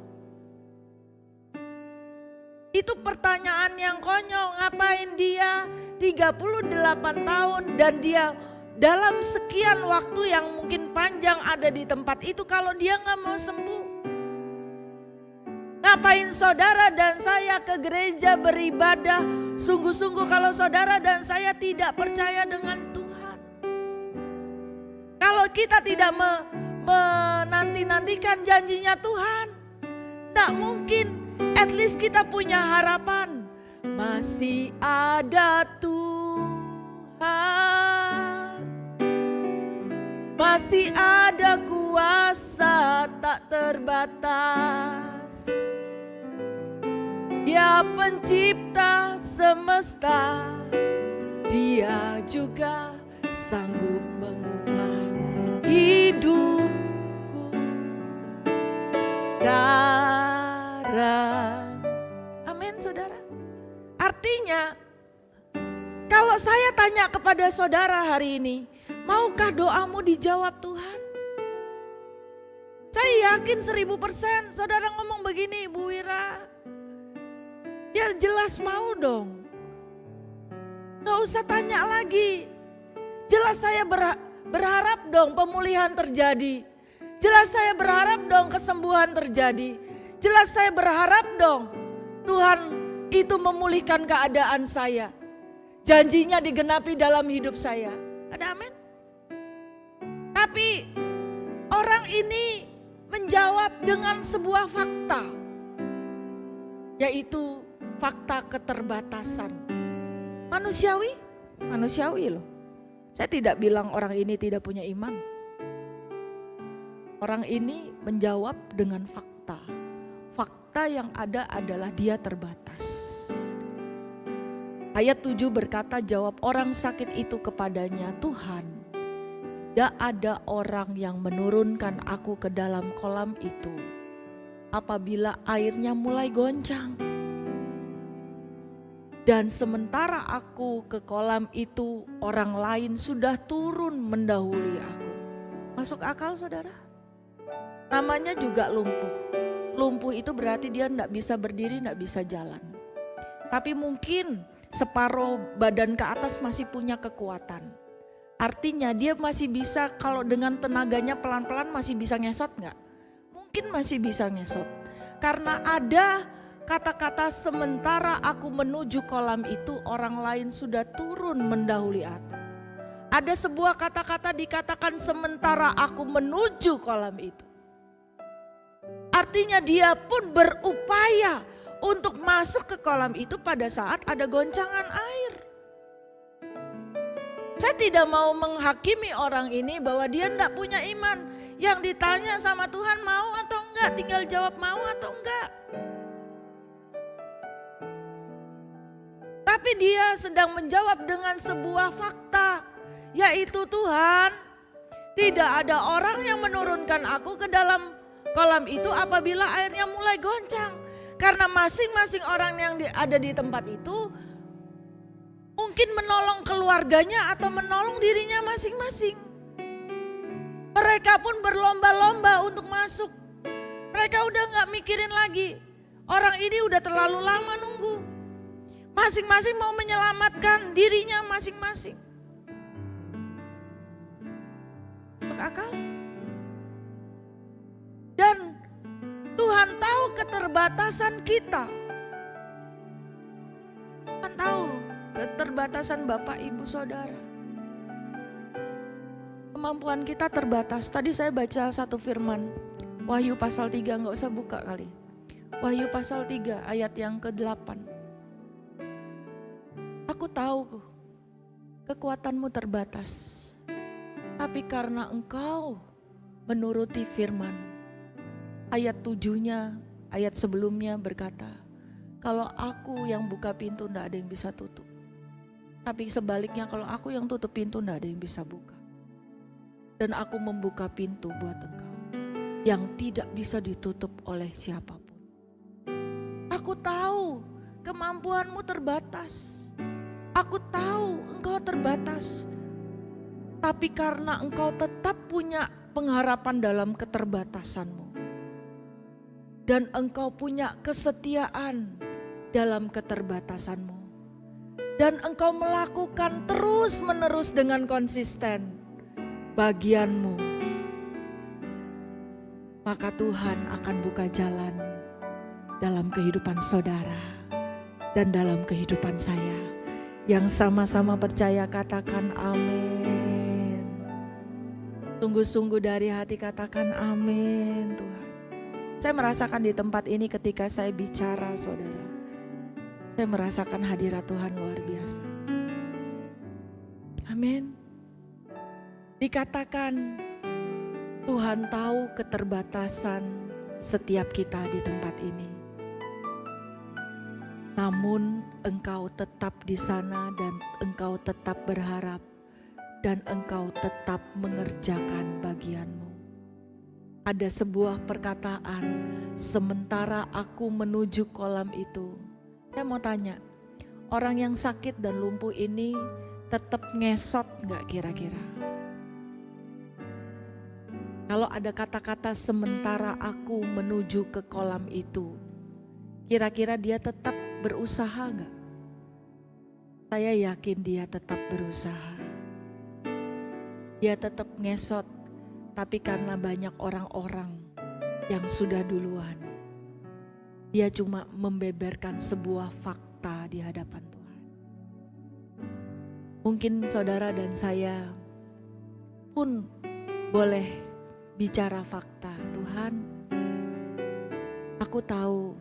Itu pertanyaan yang konyol, ngapain dia 38 tahun dan dia dalam sekian waktu yang mungkin panjang ada di tempat itu kalau dia gak mau sembuh. Ngapain saudara dan saya ke gereja beribadah sungguh-sungguh kalau saudara dan saya tidak percaya dengan Tuhan. Kalau kita tidak menanti-nantikan janjinya Tuhan, tak mungkin. At least kita punya harapan. Masih ada Tuhan. Masih ada kuasa tak terbatas. Dia pencipta semesta. Dia juga sanggup mengubah hidupku. Amin saudara. Artinya kalau saya tanya kepada saudara hari ini, maukah doamu dijawab Tuhan? Saya yakin 1000% saudara ngomong begini, Bu Wira. Ya jelas mau dong. Gak usah tanya lagi. Jelas saya berharap dong pemulihan terjadi. Jelas saya berharap dong kesembuhan terjadi. Jelas saya berharap dong Tuhan itu memulihkan keadaan saya. Janjinya digenapi dalam hidup saya. Ada amin? Tapi orang ini menjawab dengan sebuah fakta. Yaitu fakta keterbatasan. Manusiawi? Manusiawi loh. Saya tidak bilang orang ini tidak punya iman. Orang ini menjawab dengan fakta. Fakta yang ada adalah dia terbatas. Ayat 7 berkata, jawab orang sakit itu kepadanya, Tuhan, Tidak ada orang yang menurunkan aku ke dalam kolam itu apabila airnya mulai goncang. Dan sementara aku ke kolam itu, orang lain sudah turun mendahului aku. Masuk akal saudara? Namanya juga lumpuh. Lumpuh itu berarti dia tidak bisa berdiri, tidak bisa jalan. Tapi mungkin separuh badan ke atas masih punya kekuatan. Artinya dia masih bisa, kalau dengan tenaganya pelan-pelan masih bisa ngesot nggak? Mungkin masih bisa ngesot. Karena ada kata-kata sementara aku menuju kolam itu, orang lain sudah turun mendahului aku. Ada sebuah kata-kata dikatakan sementara aku menuju kolam itu. Artinya dia pun berupaya untuk masuk ke kolam itu pada saat ada goncangan air. Saya tidak mau menghakimi orang ini bahwa dia tidak punya iman. Yang ditanya sama Tuhan mau atau enggak, tinggal jawab mau atau enggak. Tapi dia sedang menjawab dengan sebuah fakta, yaitu Tuhan, tidak ada orang yang menurunkan aku ke dalam kolam itu apabila airnya mulai goncang. Karena masing-masing orang yang ada di tempat itu mungkin menolong keluarganya atau menolong dirinya masing-masing. Mereka pun berlomba-lomba untuk masuk. Mereka udah gak mikirin lagi. Orang ini udah terlalu lama nunggu. Masing-masing mau menyelamatkan dirinya masing-masing. Masuk akal? Dan Tuhan tahu keterbatasan kita. Tuhan tahu keterbatasan Bapak Ibu Saudara. Kemampuan kita terbatas. Tadi saya baca satu firman, Wahyu pasal 3, gak usah buka kali. Wahyu pasal 3 ayat yang ke-8. Aku tahu kekuatanmu terbatas, tapi karena engkau menuruti firman. Ayat 7-nya, ayat sebelumnya berkata, kalau aku yang buka pintu tidak ada yang bisa tutup. Tapi sebaliknya kalau aku yang tutup pintu tidak ada yang bisa buka. Dan aku membuka pintu buat engkau yang tidak bisa ditutup oleh siapapun. Aku tahu kemampuanmu terbatas. Aku tahu engkau terbatas. Tapi karena engkau tetap punya pengharapan dalam keterbatasanmu. Dan engkau punya kesetiaan dalam keterbatasanmu. Dan engkau melakukan terus-menerus dengan konsisten bagianmu, maka Tuhan akan buka jalan dalam kehidupan saudara dan dalam kehidupan saya. Yang sama-sama percaya katakan amin. Sungguh-sungguh dari hati katakan amin Tuhan. Saya merasakan di tempat ini ketika saya bicara saudara, saya merasakan hadirat Tuhan luar biasa. Amin. Dikatakan Tuhan tahu keterbatasan setiap kita di tempat ini. Namun engkau tetap di sana dan engkau tetap berharap dan engkau tetap mengerjakan bagianmu. Ada sebuah perkataan, sementara aku menuju kolam itu. Saya mau tanya, orang yang sakit dan lumpuh ini tetap ngesot gak kira-kira? Kalau ada kata-kata sementara aku menuju ke kolam itu, kira-kira dia tetap berusaha enggak? Saya yakin dia tetap berusaha. Dia tetap ngesot, tapi karena banyak orang-orang yang sudah duluan, dia cuma membeberkan sebuah fakta di hadapan Tuhan. Mungkin saudara dan saya pun boleh bicara fakta. Tuhan, aku tahu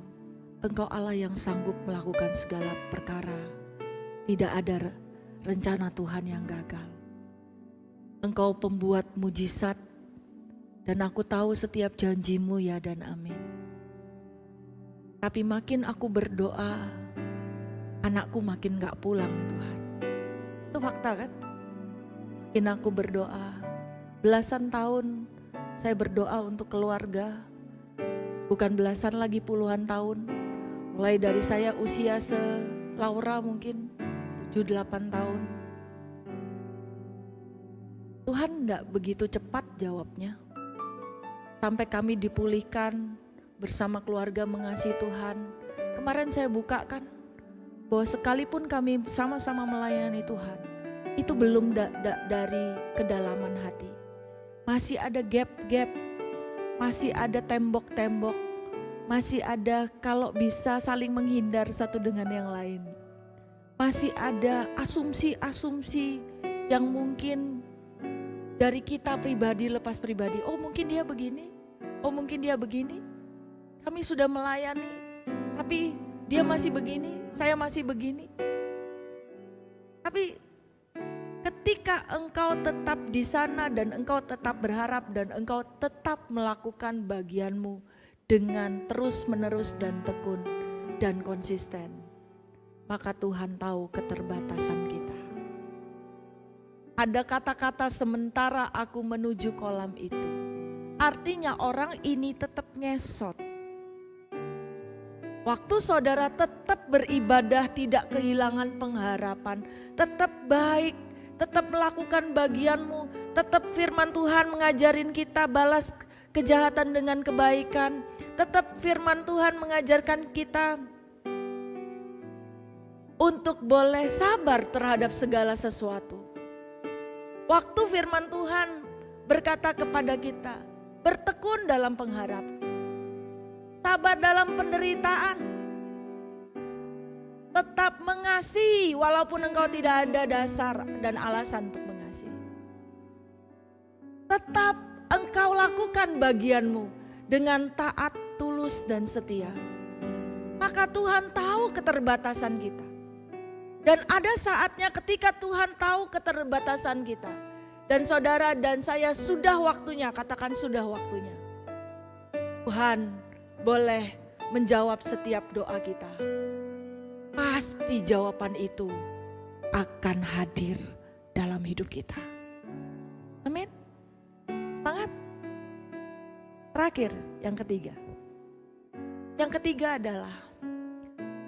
Engkau Allah yang sanggup melakukan segala perkara. Tidak ada rencana Tuhan yang gagal. Engkau pembuat mujizat dan aku tahu setiap janjimu ya dan amin. Tapi makin aku berdoa, anakku makin gak pulang Tuhan. Itu fakta kan? Makin aku berdoa, Belasan tahun saya berdoa untuk keluarga, bukan belasan lagi, puluhan tahun. Mulai dari saya usia Laura mungkin 7-8 tahun. Tuhan enggak begitu cepat jawabnya. Sampai kami dipulihkan bersama keluarga mengasihi Tuhan. Kemarin saya bukakan bahwa sekalipun kami sama-sama melayani Tuhan, itu belum dari kedalaman hati. Masih ada gap-gap, masih ada tembok-tembok, masih ada kalau bisa saling menghindar satu dengan yang lain. Masih ada asumsi-asumsi yang mungkin dari kita pribadi lepas pribadi. Oh mungkin dia begini, oh mungkin dia begini. Kami sudah melayani, tapi dia masih begini, saya masih begini. Tapi ketika engkau tetap di sana dan engkau tetap berharap dan engkau tetap melakukan bagianmu dengan terus-menerus dan tekun dan konsisten, maka Tuhan tahu keterbatasan kita. Ada kata-kata sementara aku menuju kolam itu. Artinya orang ini tetap ngesot. Waktu saudara tetap beribadah, tidak kehilangan pengharapan, tetap baik, tetap melakukan bagianmu, tetap firman Tuhan mengajarin kita balas kejahatan dengan kebaikan, tetap firman Tuhan mengajarkan kita untuk boleh sabar terhadap segala sesuatu. Waktu firman Tuhan berkata kepada kita, bertekun dalam pengharapan. Sabar dalam penderitaan. Tetap mengasihi walaupun engkau tidak ada dasar dan alasan untuk mengasihi. Tetap engkau lakukan bagianmu dengan taat, tulus dan setia. Maka Tuhan tahu keterbatasan kita. Dan ada saatnya ketika Tuhan tahu keterbatasan kita. Dan saudara dan saya sudah waktunya, katakan sudah waktunya. Tuhan boleh menjawab setiap doa kita. Pasti jawaban itu akan hadir dalam hidup kita. Amin. Semangat. Terakhir, yang ketiga. Yang ketiga adalah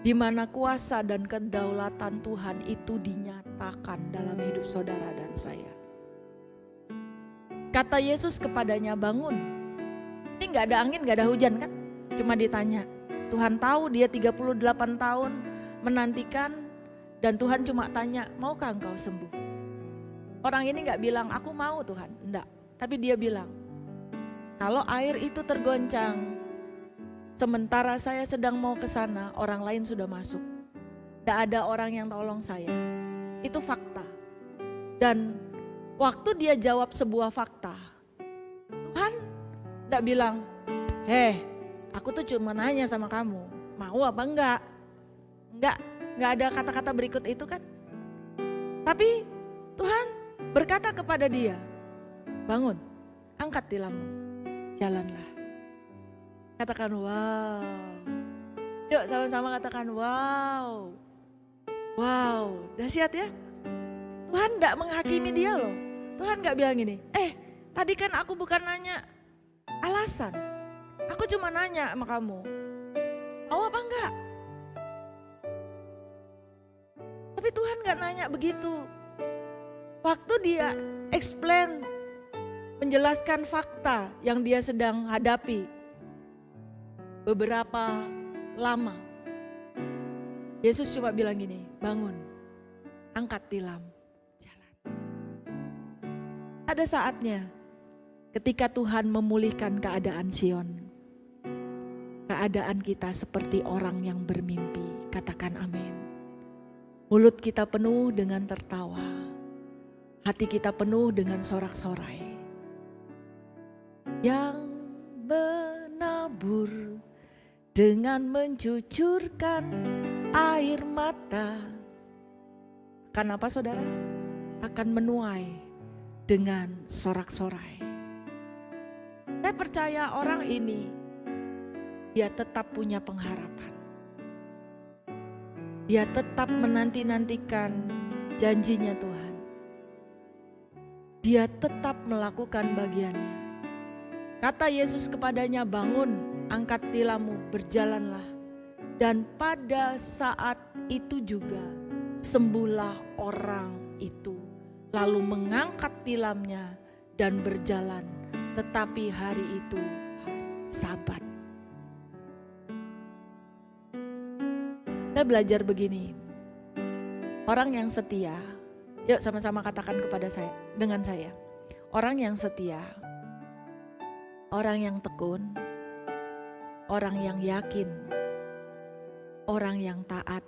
di mana kuasa dan kedaulatan Tuhan itu dinyatakan dalam hidup saudara dan saya. Kata Yesus kepadanya, bangun. Ini gak ada angin, gak ada hujan kan? Cuma ditanya, Tuhan tahu dia 38 tahun menantikan dan Tuhan cuma tanya, maukah engkau sembuh? Orang ini gak bilang, aku mau Tuhan, enggak. Tapi dia bilang, kalau air itu tergoncang, sementara saya sedang mau ke sana, orang lain sudah masuk. Tidak ada orang yang tolong saya. Itu fakta. Dan waktu dia jawab sebuah fakta, Tuhan tidak bilang, aku tuh cuma nanya sama kamu, mau apa enggak? Enggak ada kata-kata berikut itu kan. Tapi Tuhan berkata kepada dia, bangun, angkat tilammu, jalanlah. Katakan wow. Yuk sama-sama katakan wow. Wow, dahsyat ya. Tuhan enggak menghakimi dia loh. Tuhan enggak bilang gini, tadi kan aku bukan nanya alasan. Aku cuma nanya sama kamu, mau apa enggak? Tapi Tuhan enggak nanya begitu. Waktu dia explain, menjelaskan fakta yang dia sedang hadapi beberapa lama, Yesus cuma bilang gini, bangun, angkat tilam, jalan. Ada saatnya ketika Tuhan memulihkan keadaan Sion, keadaan kita seperti orang yang bermimpi, katakan amin. Mulut kita penuh dengan tertawa, hati kita penuh dengan sorak-sorai. Yang menabur dengan mencucurkan air mata. Akan apa saudara? Akan menuai dengan sorak-sorai. Saya percaya orang ini, dia tetap punya pengharapan. Dia tetap menanti-nantikan janjinya Tuhan. dia tetap melakukan bagiannya. Kata Yesus kepadanya, bangun, angkat tilammu, berjalanlah. Dan pada saat itu juga sembuhlah orang itu. Lalu mengangkat tilamnya dan berjalan. Tetapi hari itu hari Sabat. Saya belajar begini. Orang yang setia, yuk sama-sama katakan kepada saya, dengan saya. Orang yang setia, orang yang tekun, orang yang yakin, orang yang taat,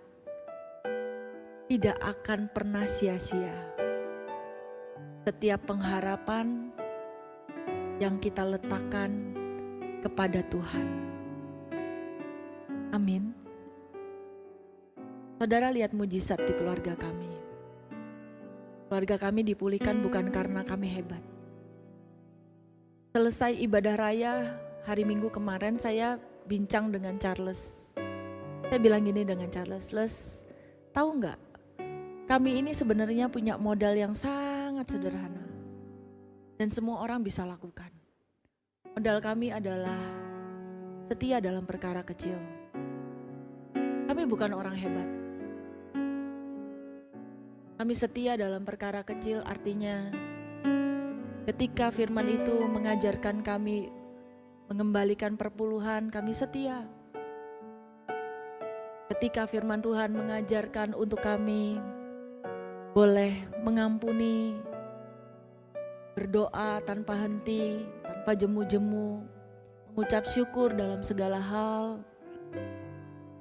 tidak akan pernah sia-sia. Setiap pengharapan yang kita letakkan kepada Tuhan. Amin. Saudara lihat mujizat di keluarga kami. Keluarga kami dipulihkan bukan karena kami hebat. Selesai ibadah raya hari Minggu kemarin, saya bincang dengan Charles. Saya bilang gini dengan Charles, Les, tahu nggak? Kami ini sebenarnya punya modal yang sangat sederhana. Dan semua orang bisa lakukan. Modal kami adalah setia dalam perkara kecil. Kami bukan orang hebat. Kami setia dalam perkara kecil, artinya ketika firman itu mengajarkan kami mengembalikan perpuluhan, kami setia. Ketika firman Tuhan mengajarkan untuk kami boleh mengampuni, berdoa tanpa henti, tanpa jemu-jemu, mengucap syukur dalam segala hal,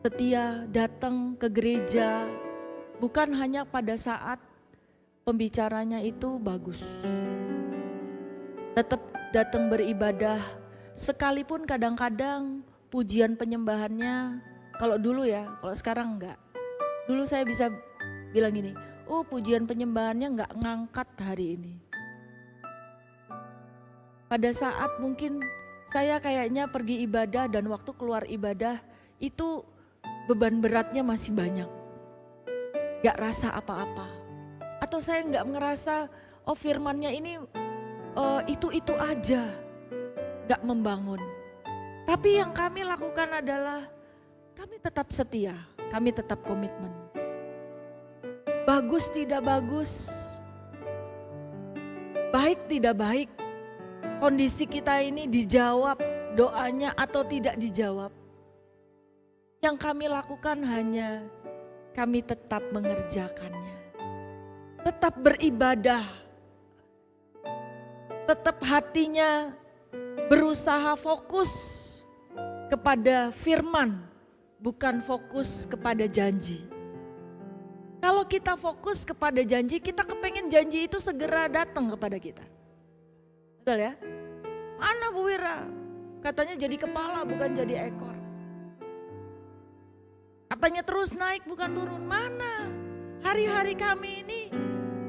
setia datang ke gereja, bukan hanya pada saat pembicaranya itu bagus. Tetap datang beribadah, sekalipun kadang-kadang pujian penyembahannya, kalau dulu ya, kalau sekarang enggak. Dulu saya bisa bilang gini, oh pujian penyembahannya enggak ngangkat hari ini. Pada saat mungkin saya kayaknya pergi ibadah dan waktu keluar ibadah itu beban beratnya masih banyak. Gak rasa apa-apa. Atau saya gak ngerasa, oh firmannya ini itu aja. Gak membangun. Tapi yang kami lakukan adalah kami tetap setia, kami tetap komitmen. Bagus tidak bagus, baik tidak baik, kondisi kita ini dijawab doanya atau tidak dijawab. Yang kami lakukan hanya kami tetap mengerjakannya. Tetap beribadah. Tetap hatinya berusaha fokus kepada firman, bukan fokus kepada janji. Kalau kita fokus kepada janji, kita kepengen janji itu segera datang kepada kita. Betul ya? Mana Bu Wira? Katanya jadi kepala bukan jadi ekor. Katanya terus naik bukan turun. Mana? Hari-hari kami ini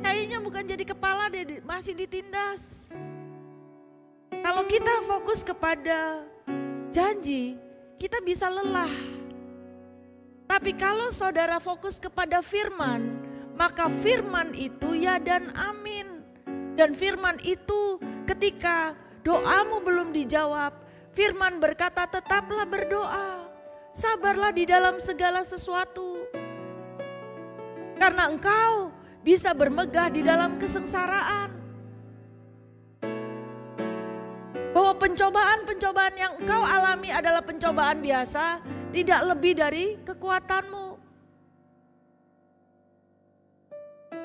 kayaknya bukan jadi kepala deh, masih ditindas. Kalau kita fokus kepada janji, kita bisa lelah. Tapi kalau saudara fokus kepada firman, maka firman itu ya dan amin. Dan firman itu ketika doamu belum dijawab, firman berkata tetaplah berdoa. Sabarlah di dalam segala sesuatu. Karena engkau bisa bermegah di dalam kesengsaraan. Bahwa pencobaan-pencobaan yang engkau alami adalah pencobaan biasa, tidak lebih dari kekuatanmu.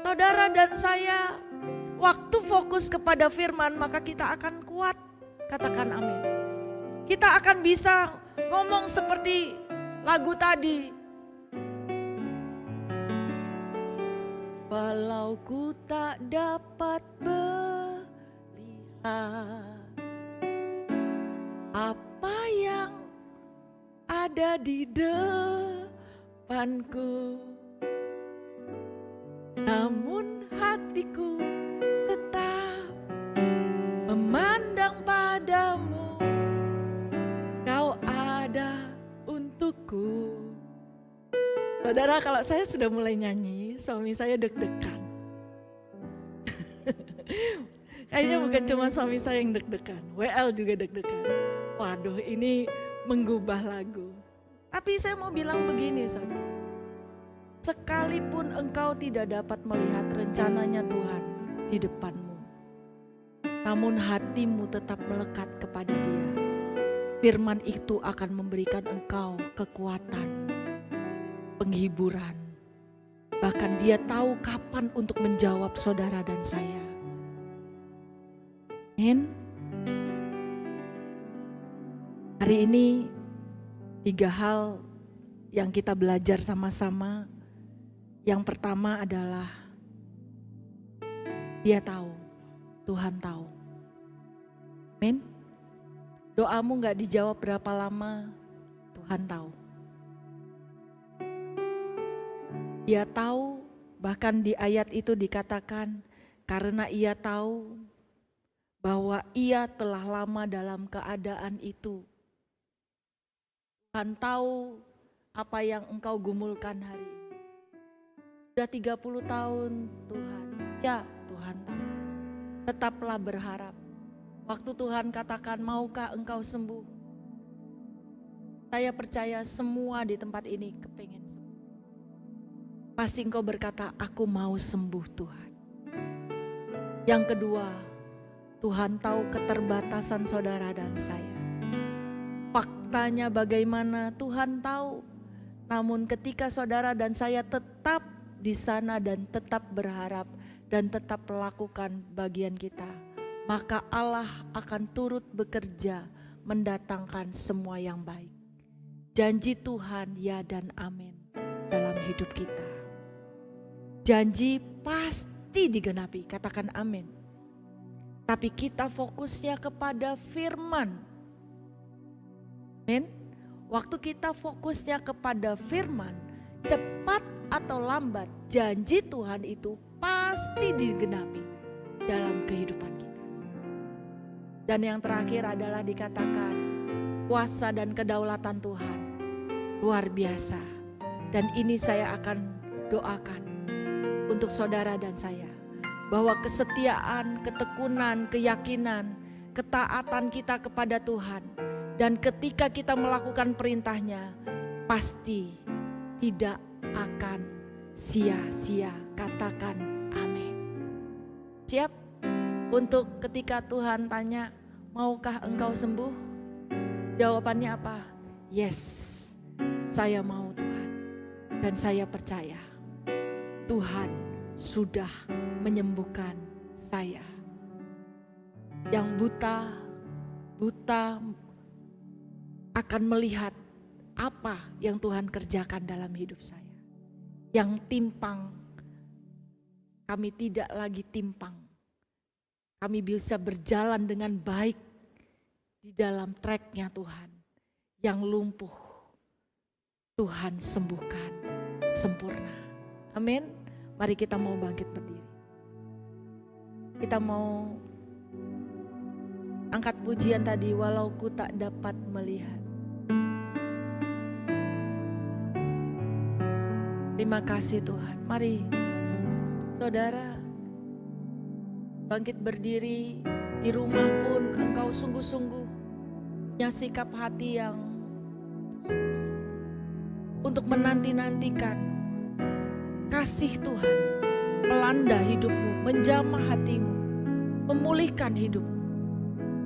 Saudara dan saya, waktu fokus kepada firman maka kita akan kuat. Katakan amin. Kita akan bisa ngomong seperti lagu tadi. Walau ku tak dapat melihat apa yang ada di depanku, namun hatiku tetap memandang padamu. Kau ada untukku. Saudara, kalau saya sudah mulai nyanyi, suami saya deg-degan. Kayaknya bukan cuma suami saya yang deg-degan, WL juga deg-degan. Waduh, ini menggubah lagu. Tapi saya mau bilang begini, saudara. Sekalipun engkau tidak dapat melihat rencananya Tuhan di depanmu, namun hatimu tetap melekat kepada Dia. Firman itu akan memberikan engkau kekuatan, penghiburan. Bahkan Dia tahu kapan untuk menjawab saudara dan saya. Amin. Hari ini 3 hal yang kita belajar sama-sama. Yang pertama adalah Dia tahu, Tuhan tahu. Amin. Doamu gak dijawab berapa lama, Tuhan tahu. Dia tahu, bahkan di ayat itu dikatakan karena Ia tahu bahwa Ia telah lama dalam keadaan itu. Tuhan tahu apa yang engkau gumulkan hari ini. Sudah 30 tahun Tuhan, ya Tuhan tahu. Tetaplah berharap. Waktu Tuhan katakan maukah engkau sembuh? Saya percaya semua di tempat ini kepengen sembuh. Pasti engkau berkata, aku mau sembuh Tuhan. Yang kedua, Tuhan tahu keterbatasan saudara dan saya. Faktanya bagaimana Tuhan tahu. Namun ketika saudara dan saya tetap di sana dan tetap berharap dan tetap melakukan bagian kita, maka Allah akan turut bekerja mendatangkan semua yang baik. Janji Tuhan ya dan amin dalam hidup kita. Janji pasti digenapi, katakan amin. Tapi kita fokusnya kepada firman. Amin. Waktu kita fokusnya kepada firman, cepat atau lambat janji Tuhan itu pasti digenapi dalam kehidupan kita. Dan yang terakhir adalah dikatakan kuasa dan kedaulatan Tuhan luar biasa. Dan ini saya akan doakan untuk saudara dan saya. Bahwa kesetiaan, ketekunan, keyakinan, ketaatan kita kepada Tuhan. Dan ketika kita melakukan perintahnya, pasti tidak akan sia-sia. Katakan amin. Siap untuk ketika Tuhan tanya, maukah engkau sembuh? Jawabannya apa? Yes, saya mau Tuhan. Dan saya percaya Tuhan sudah menyembuhkan saya. Yang buta akan melihat apa yang Tuhan kerjakan dalam hidup saya. Yang timpang, kami tidak lagi timpang. Kami bisa berjalan dengan baik di dalam tracknya Tuhan. Yang lumpuh, Tuhan sembuhkan sempurna. Amin. Mari kita mau bangkit berdiri. Kita mau angkat pujian tadi, walau ku tak dapat melihat. Terima kasih Tuhan. Mari saudara bangkit berdiri. Di rumah pun engkau sungguh-sungguh punya sikap hati yang untuk menanti-nantikan kasih Tuhan melanda hidupmu, menjamah hatimu, memulihkan hidupmu.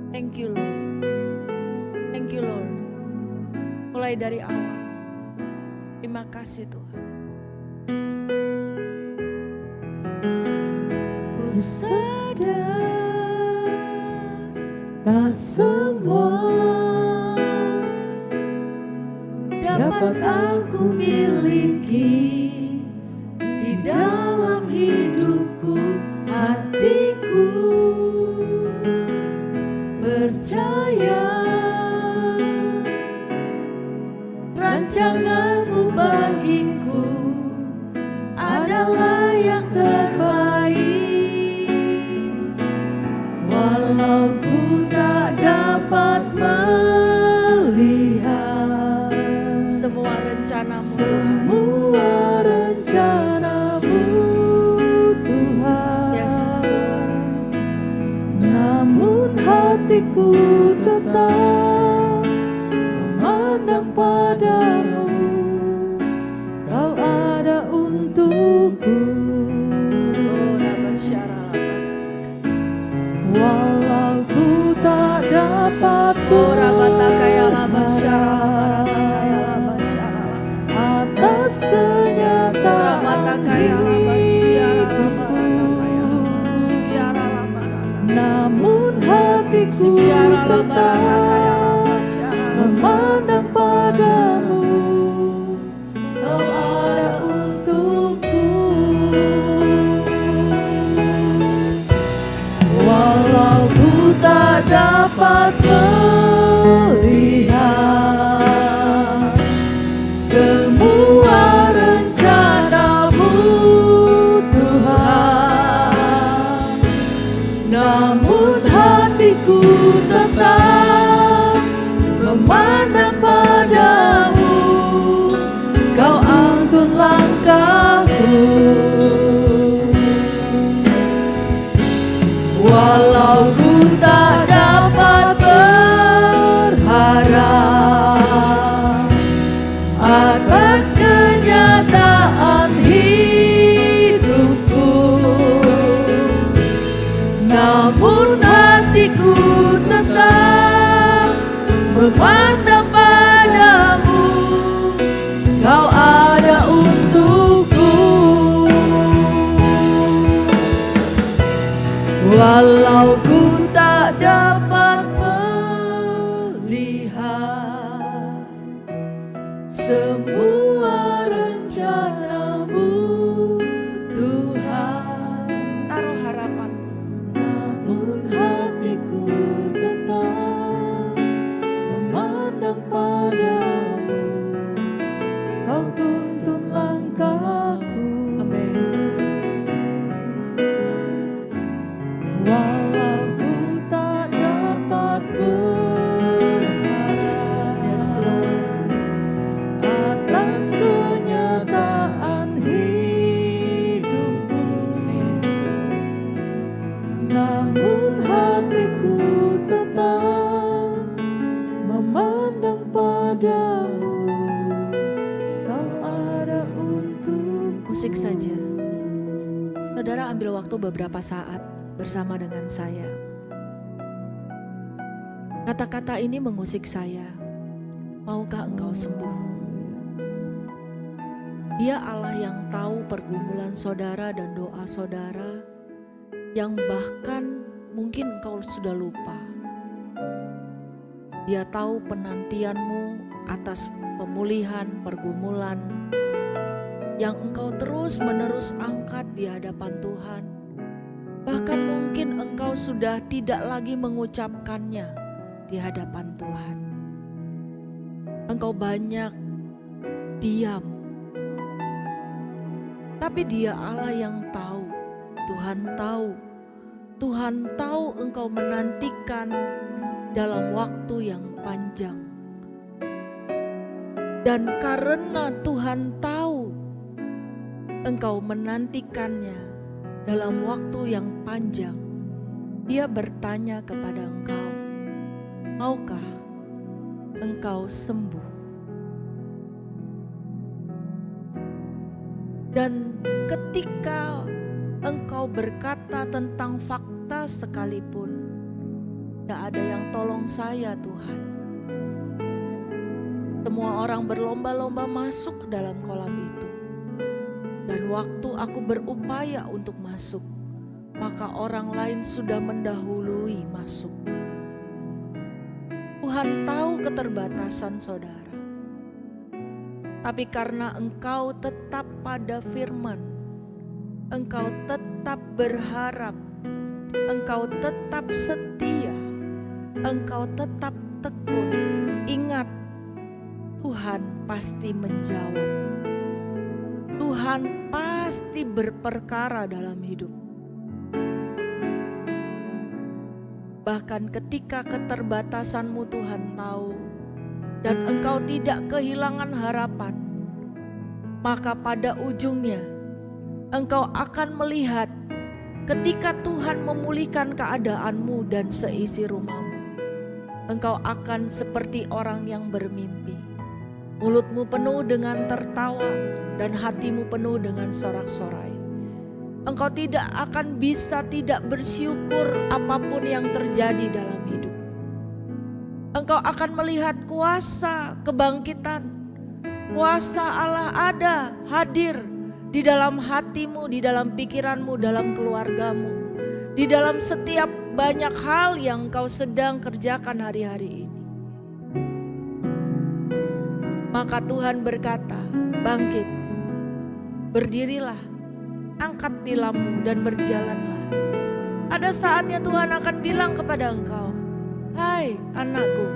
Thank you Lord. Thank you Lord. Mulai dari awal. Terima kasih Tuhan. Ku sadar tak semua dapat aku miliki di dalam hidupku, hatiku percaya rancanganmu bagiku adalah yang terbaik. Walau ku tak dapat melihat Semua rencanamu Tuhan. semua hatiku tetap memandang padamu, Kau ada untukku. Walau ku tak dapat atas kenyataan hidupku, namun hatiku tetap memandang padamu, Kau ada untukku. Walau ku tak dapat melihat semua rencana-Mu Tuhan, namun hatiku tetap memandang padamu, Kau ampun langkahku. Walau ku tak dapat berharap atas kenyataan hidupku, namun hatiku tetap memandang padamu, Kau ada untukku. Walau ku tak dapat melihat semua rencana-Mu Tuhan, Taruh harapanmu. namun hatiku tetap memandang padamu, Kau tuntun langkahku. Amin. Walau ku tak dapat berharap Yes, Lord. atas kenyataan hidupku, namun hatiku tetap memandang padamu, Kau ada untuk. Musik saja. Saudara ambil waktu beberapa saat bersama dengan saya. Kata-kata ini mengusik saya. Maukah engkau sembuh? Dia Allah yang tahu pergumulan saudara dan doa saudara, yang bahkan mungkin engkau sudah lupa. Dia tahu penantianmu atas pemulihan pergumulan yang engkau terus-menerus angkat di hadapan Tuhan. Bahkan mungkin engkau sudah tidak lagi mengucapkannya di hadapan Tuhan. Engkau banyak diam. Tapi Dia Allah yang tahu. Tuhan tahu. Tuhan tahu engkau menantikan dalam waktu yang panjang. Dan karena Tuhan tahu engkau menantikannya dalam waktu yang panjang, Dia bertanya kepada engkau, maukah engkau sembuh? Dan ketika engkau berkata tentang fakta sekalipun, tidak ada yang tolong saya Tuhan. Semua orang berlomba-lomba masuk ke dalam kolam itu. Dan waktu aku berupaya untuk masuk, maka orang lain sudah mendahului masuk. Tuhan tahu keterbatasan saudara. Tapi karena engkau tetap pada firman, engkau tetap berharap, engkau tetap setia, engkau tetap tekun. Ingat, Tuhan pasti menjawab. Tuhan pasti berperkara dalam hidup. Bahkan ketika keterbatasanmu Tuhan tahu dan engkau tidak kehilangan harapan, maka pada ujungnya engkau akan melihat ketika Tuhan memulihkan keadaanmu dan seisi rumahmu. engkau akan seperti orang yang bermimpi. Mulutmu penuh dengan tertawa dan hatimu penuh dengan sorak-sorai. Engkau tidak akan bisa tidak bersyukur apapun yang terjadi dalam hidup. Engkau akan melihat kuasa kebangkitan. Kuasa Allah ada, hadir di dalam hatimu, di dalam pikiranmu, dalam keluargamu. Di dalam setiap banyak hal yang kau sedang kerjakan hari-hari ini. Maka Tuhan berkata, bangkit, berdirilah, angkat tilammu dan berjalanlah. Ada saatnya Tuhan akan bilang kepada engkau, hai anakku,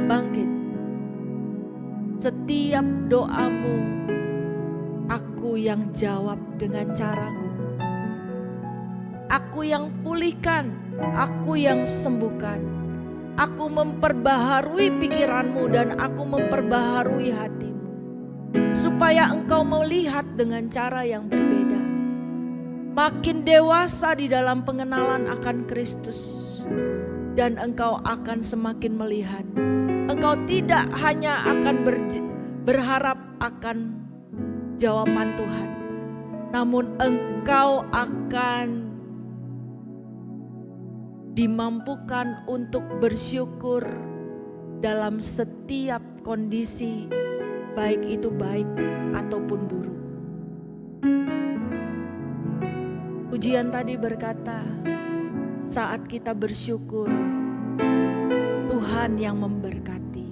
bangkit. Setiap doamu, aku yang jawab dengan caraku. Aku yang pulihkan, aku yang sembuhkan. Aku memperbaharui pikiranmu dan aku memperbaharui hatimu. Supaya engkau melihat dengan cara yang berbeda. Makin dewasa di dalam pengenalan akan Kristus. Dan engkau akan semakin melihat. Engkau tidak hanya akan berharap akan jawaban Tuhan. Namun engkau akan dimampukan untuk bersyukur dalam setiap kondisi, baik itu baik ataupun buruk. Ujian tadi berkata, saat kita bersyukur, Tuhan yang memberkati.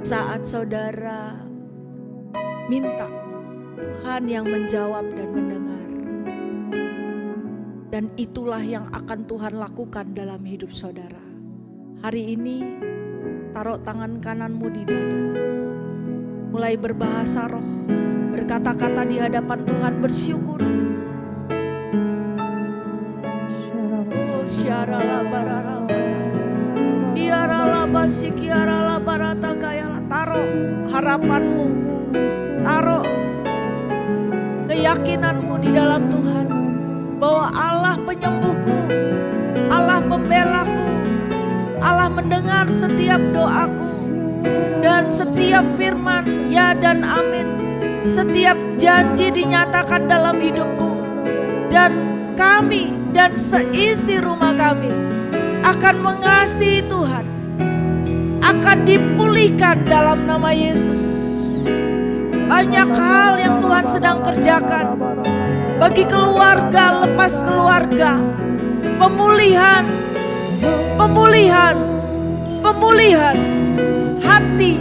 Saat saudara minta, Tuhan yang menjawab dan mendengar. Dan itulah yang akan Tuhan lakukan dalam hidup saudara. Hari ini taruh tangan kananmu di dada. Mulai berbahasa roh, berkata-kata di hadapan Tuhan, bersyukur. Oh, syarala barara biarala basikiarala barata kayala. Taruh harapanmu, taruh keyakinanmu di dalam Tuhan. Bahwa Allah penyembuhku, Allah pembelaku, Allah mendengar setiap doaku. Dan setiap firman ya dan amin. Setiap janji dinyatakan dalam hidupku. Dan kami dan seisi rumah kami akan mengasihi Tuhan. Akan dipulihkan dalam nama Yesus. Banyak hal yang Tuhan sedang kerjakan. Bagi keluarga, lepas keluarga, pemulihan, pemulihan, pemulihan hati,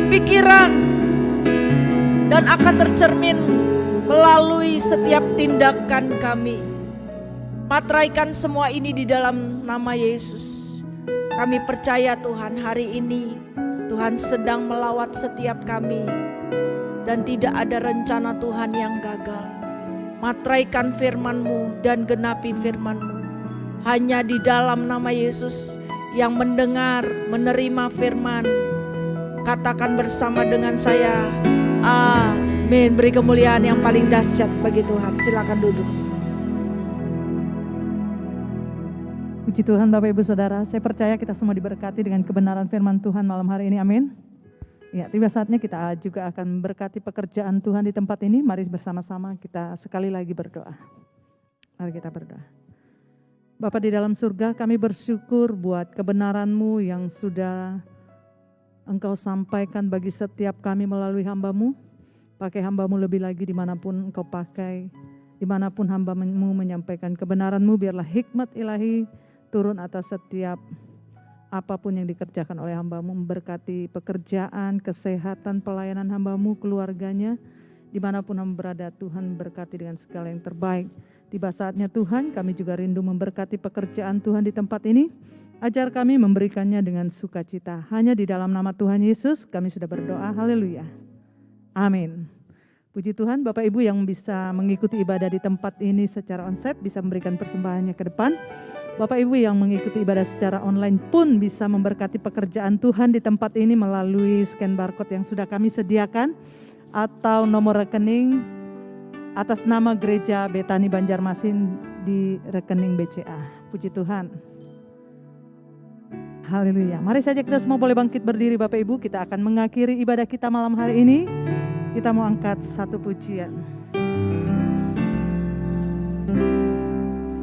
pikiran, dan akan tercermin melalui setiap tindakan kami. Materaikan semua ini di dalam nama Yesus. Kami percaya Tuhan, hari ini Tuhan sedang melawat setiap kami dan tidak ada rencana Tuhan yang gagal. Materaikan firman-Mu dan genapi firman-Mu. Hanya di dalam nama Yesus yang mendengar, menerima firman. Katakan bersama dengan saya, amin. Beri kemuliaan yang paling dahsyat bagi Tuhan. Silakan duduk. Puji Tuhan Bapak Ibu Saudara, saya percaya kita semua diberkati dengan kebenaran firman Tuhan malam hari ini, amin. Ya, tiba saatnya kita juga akan berkati pekerjaan Tuhan di tempat ini. Mari bersama-sama kita sekali lagi berdoa. Mari kita berdoa. Bapa di dalam surga, kami bersyukur buat kebenaran-Mu yang sudah Engkau sampaikan bagi setiap kami melalui hamba-Mu. Pakai hamba-Mu lebih lagi dimanapun Engkau pakai. Dimanapun hamba-Mu menyampaikan kebenaran-Mu, biarlah hikmat ilahi turun atas setiap apapun yang dikerjakan oleh hamba-Mu, memberkati pekerjaan, kesehatan, pelayanan hamba-Mu, keluarganya, dimanapun hamba berada, Tuhan berkati dengan segala yang terbaik. Tiba saatnya Tuhan, kami juga rindu memberkati pekerjaan Tuhan di tempat ini. Ajar kami memberikannya dengan sukacita. Hanya di dalam nama Tuhan Yesus kami sudah berdoa, haleluya. Amin. Puji Tuhan, Bapak Ibu yang bisa mengikuti ibadah di tempat ini secara onsite bisa memberikan persembahannya ke depan. Bapak Ibu yang mengikuti ibadah secara online pun bisa memberkati pekerjaan Tuhan di tempat ini melalui scan barcode yang sudah kami sediakan atau nomor rekening atas nama Gereja Betani Banjarmasin di rekening BCA. Puji Tuhan. Haleluya. Mari saja kita semua boleh bangkit berdiri Bapak Ibu. Kita akan mengakhiri ibadah kita malam hari ini. Kita mau angkat satu pujian.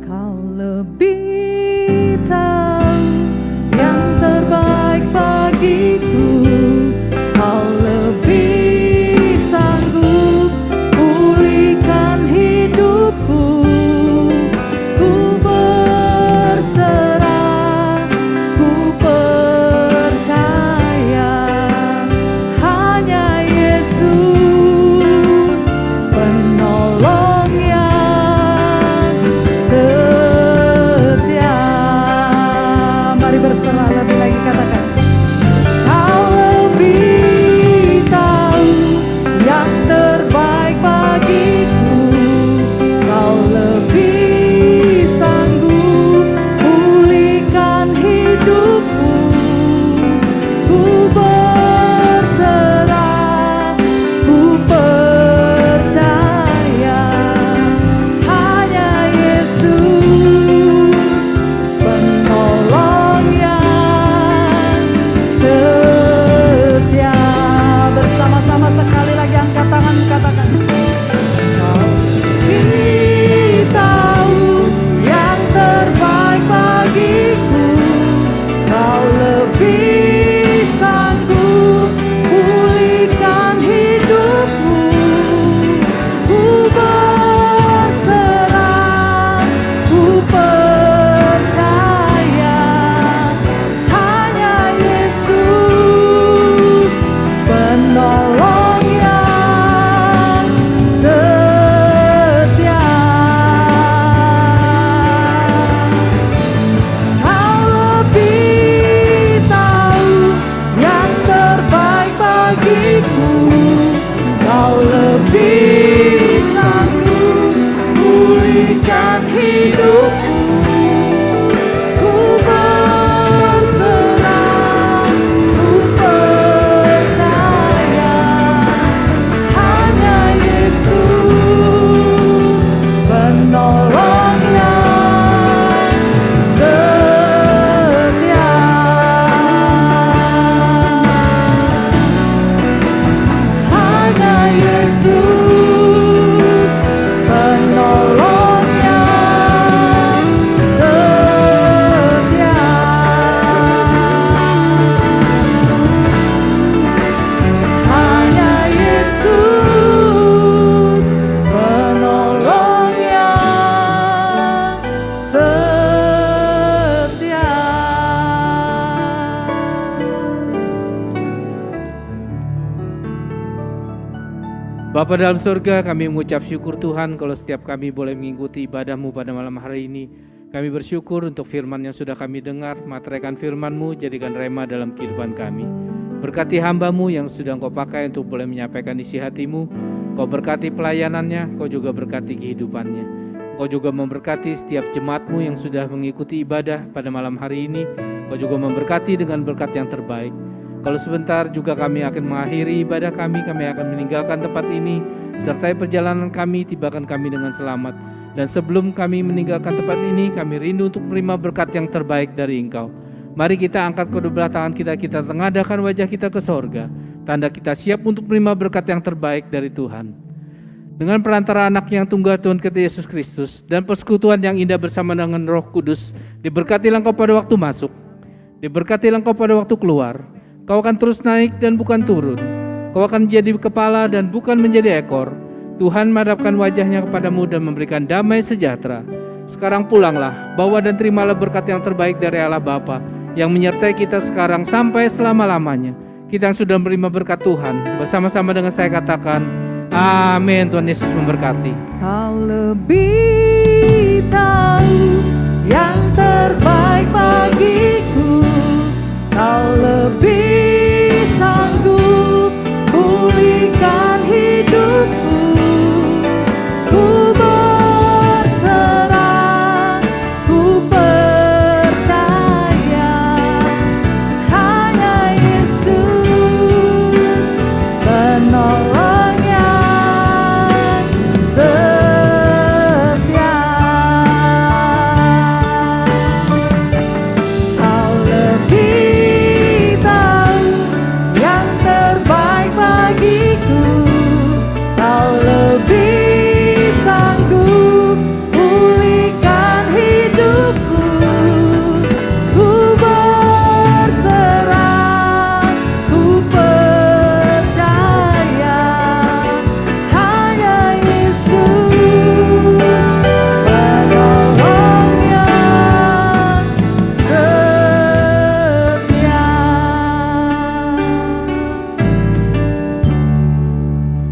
Kau lebih tahu yang terbaik bagiku. Kau lebih sanggup pulihkan hidupku. Ku berserah, ku percaya hanya Yesus penolong yang setia. Mari berserah lebih lagi, katakan. Kau lebih tahu yang terbaik bagiku. Kau lebih sanggup pulihkan hidupku. Ku berserah, ku percaya hanya Yesus penolong yang setia. Bersama-sama sekali lagi angkat tangan, katakan. Kau lebih tahu yang terbaik bagiku. Kau lebih sanggup pulihkan hidupku. Ku berserah, ku percaya hanya Yesus penolong yang setia. Kau lebih tahu yang terbaik bagiku. Kau lebih sanggup pulihkan hidupku. Ku berserah, ku percaya hanya Yesus penolong yang setia. Hanya Yesus penolong yang setia. Hanya Yesus penolong yang setia. Bapa dalam surga, kami mengucap syukur Tuhan kalau setiap kami boleh mengikuti ibadah-Mu pada malam hari ini. Kami bersyukur untuk firman yang sudah kami dengar, materaikan firman-Mu, jadikan rema dalam kehidupan kami. Berkati hamba-Mu yang sudah Engkau pakai untuk boleh menyampaikan isi hati-Mu. Kau berkati pelayanannya, Kau juga berkati kehidupannya. Kau juga memberkati setiap jemaat-Mu yang sudah mengikuti ibadah pada malam hari ini. Kau juga memberkati dengan berkat yang terbaik. Kalau sebentar juga kami akan mengakhiri ibadah kami akan meninggalkan tempat ini, sertai perjalanan kami, tibakan kami dengan selamat. Dan sebelum kami meninggalkan tempat ini, kami rindu untuk menerima berkat yang terbaik dari Engkau. Mari kita angkat kedua belah tangan kita tengadahkan wajah kita ke sorga. Tanda kita siap untuk menerima berkat yang terbaik dari Tuhan. Dengan perantara anak yang tunggal Tuhan kita Yesus Kristus dan persekutuan yang indah bersama dengan Roh Kudus, diberkatilah Engkau pada waktu masuk, diberkatilah Engkau pada waktu keluar. Kau akan terus naik dan bukan turun. Kau akan menjadi kepala dan bukan menjadi ekor. Tuhan menghadapkan wajahnya kepadamu dan memberikan damai sejahtera. Sekarang pulanglah, bawa dan terimalah berkat yang terbaik dari Allah Bapa yang menyertai kita sekarang sampai selama-lamanya. Kita yang sudah menerima berkat Tuhan, bersama-sama dengan saya katakan, amin. Tuhan Yesus memberkati. Kau lebih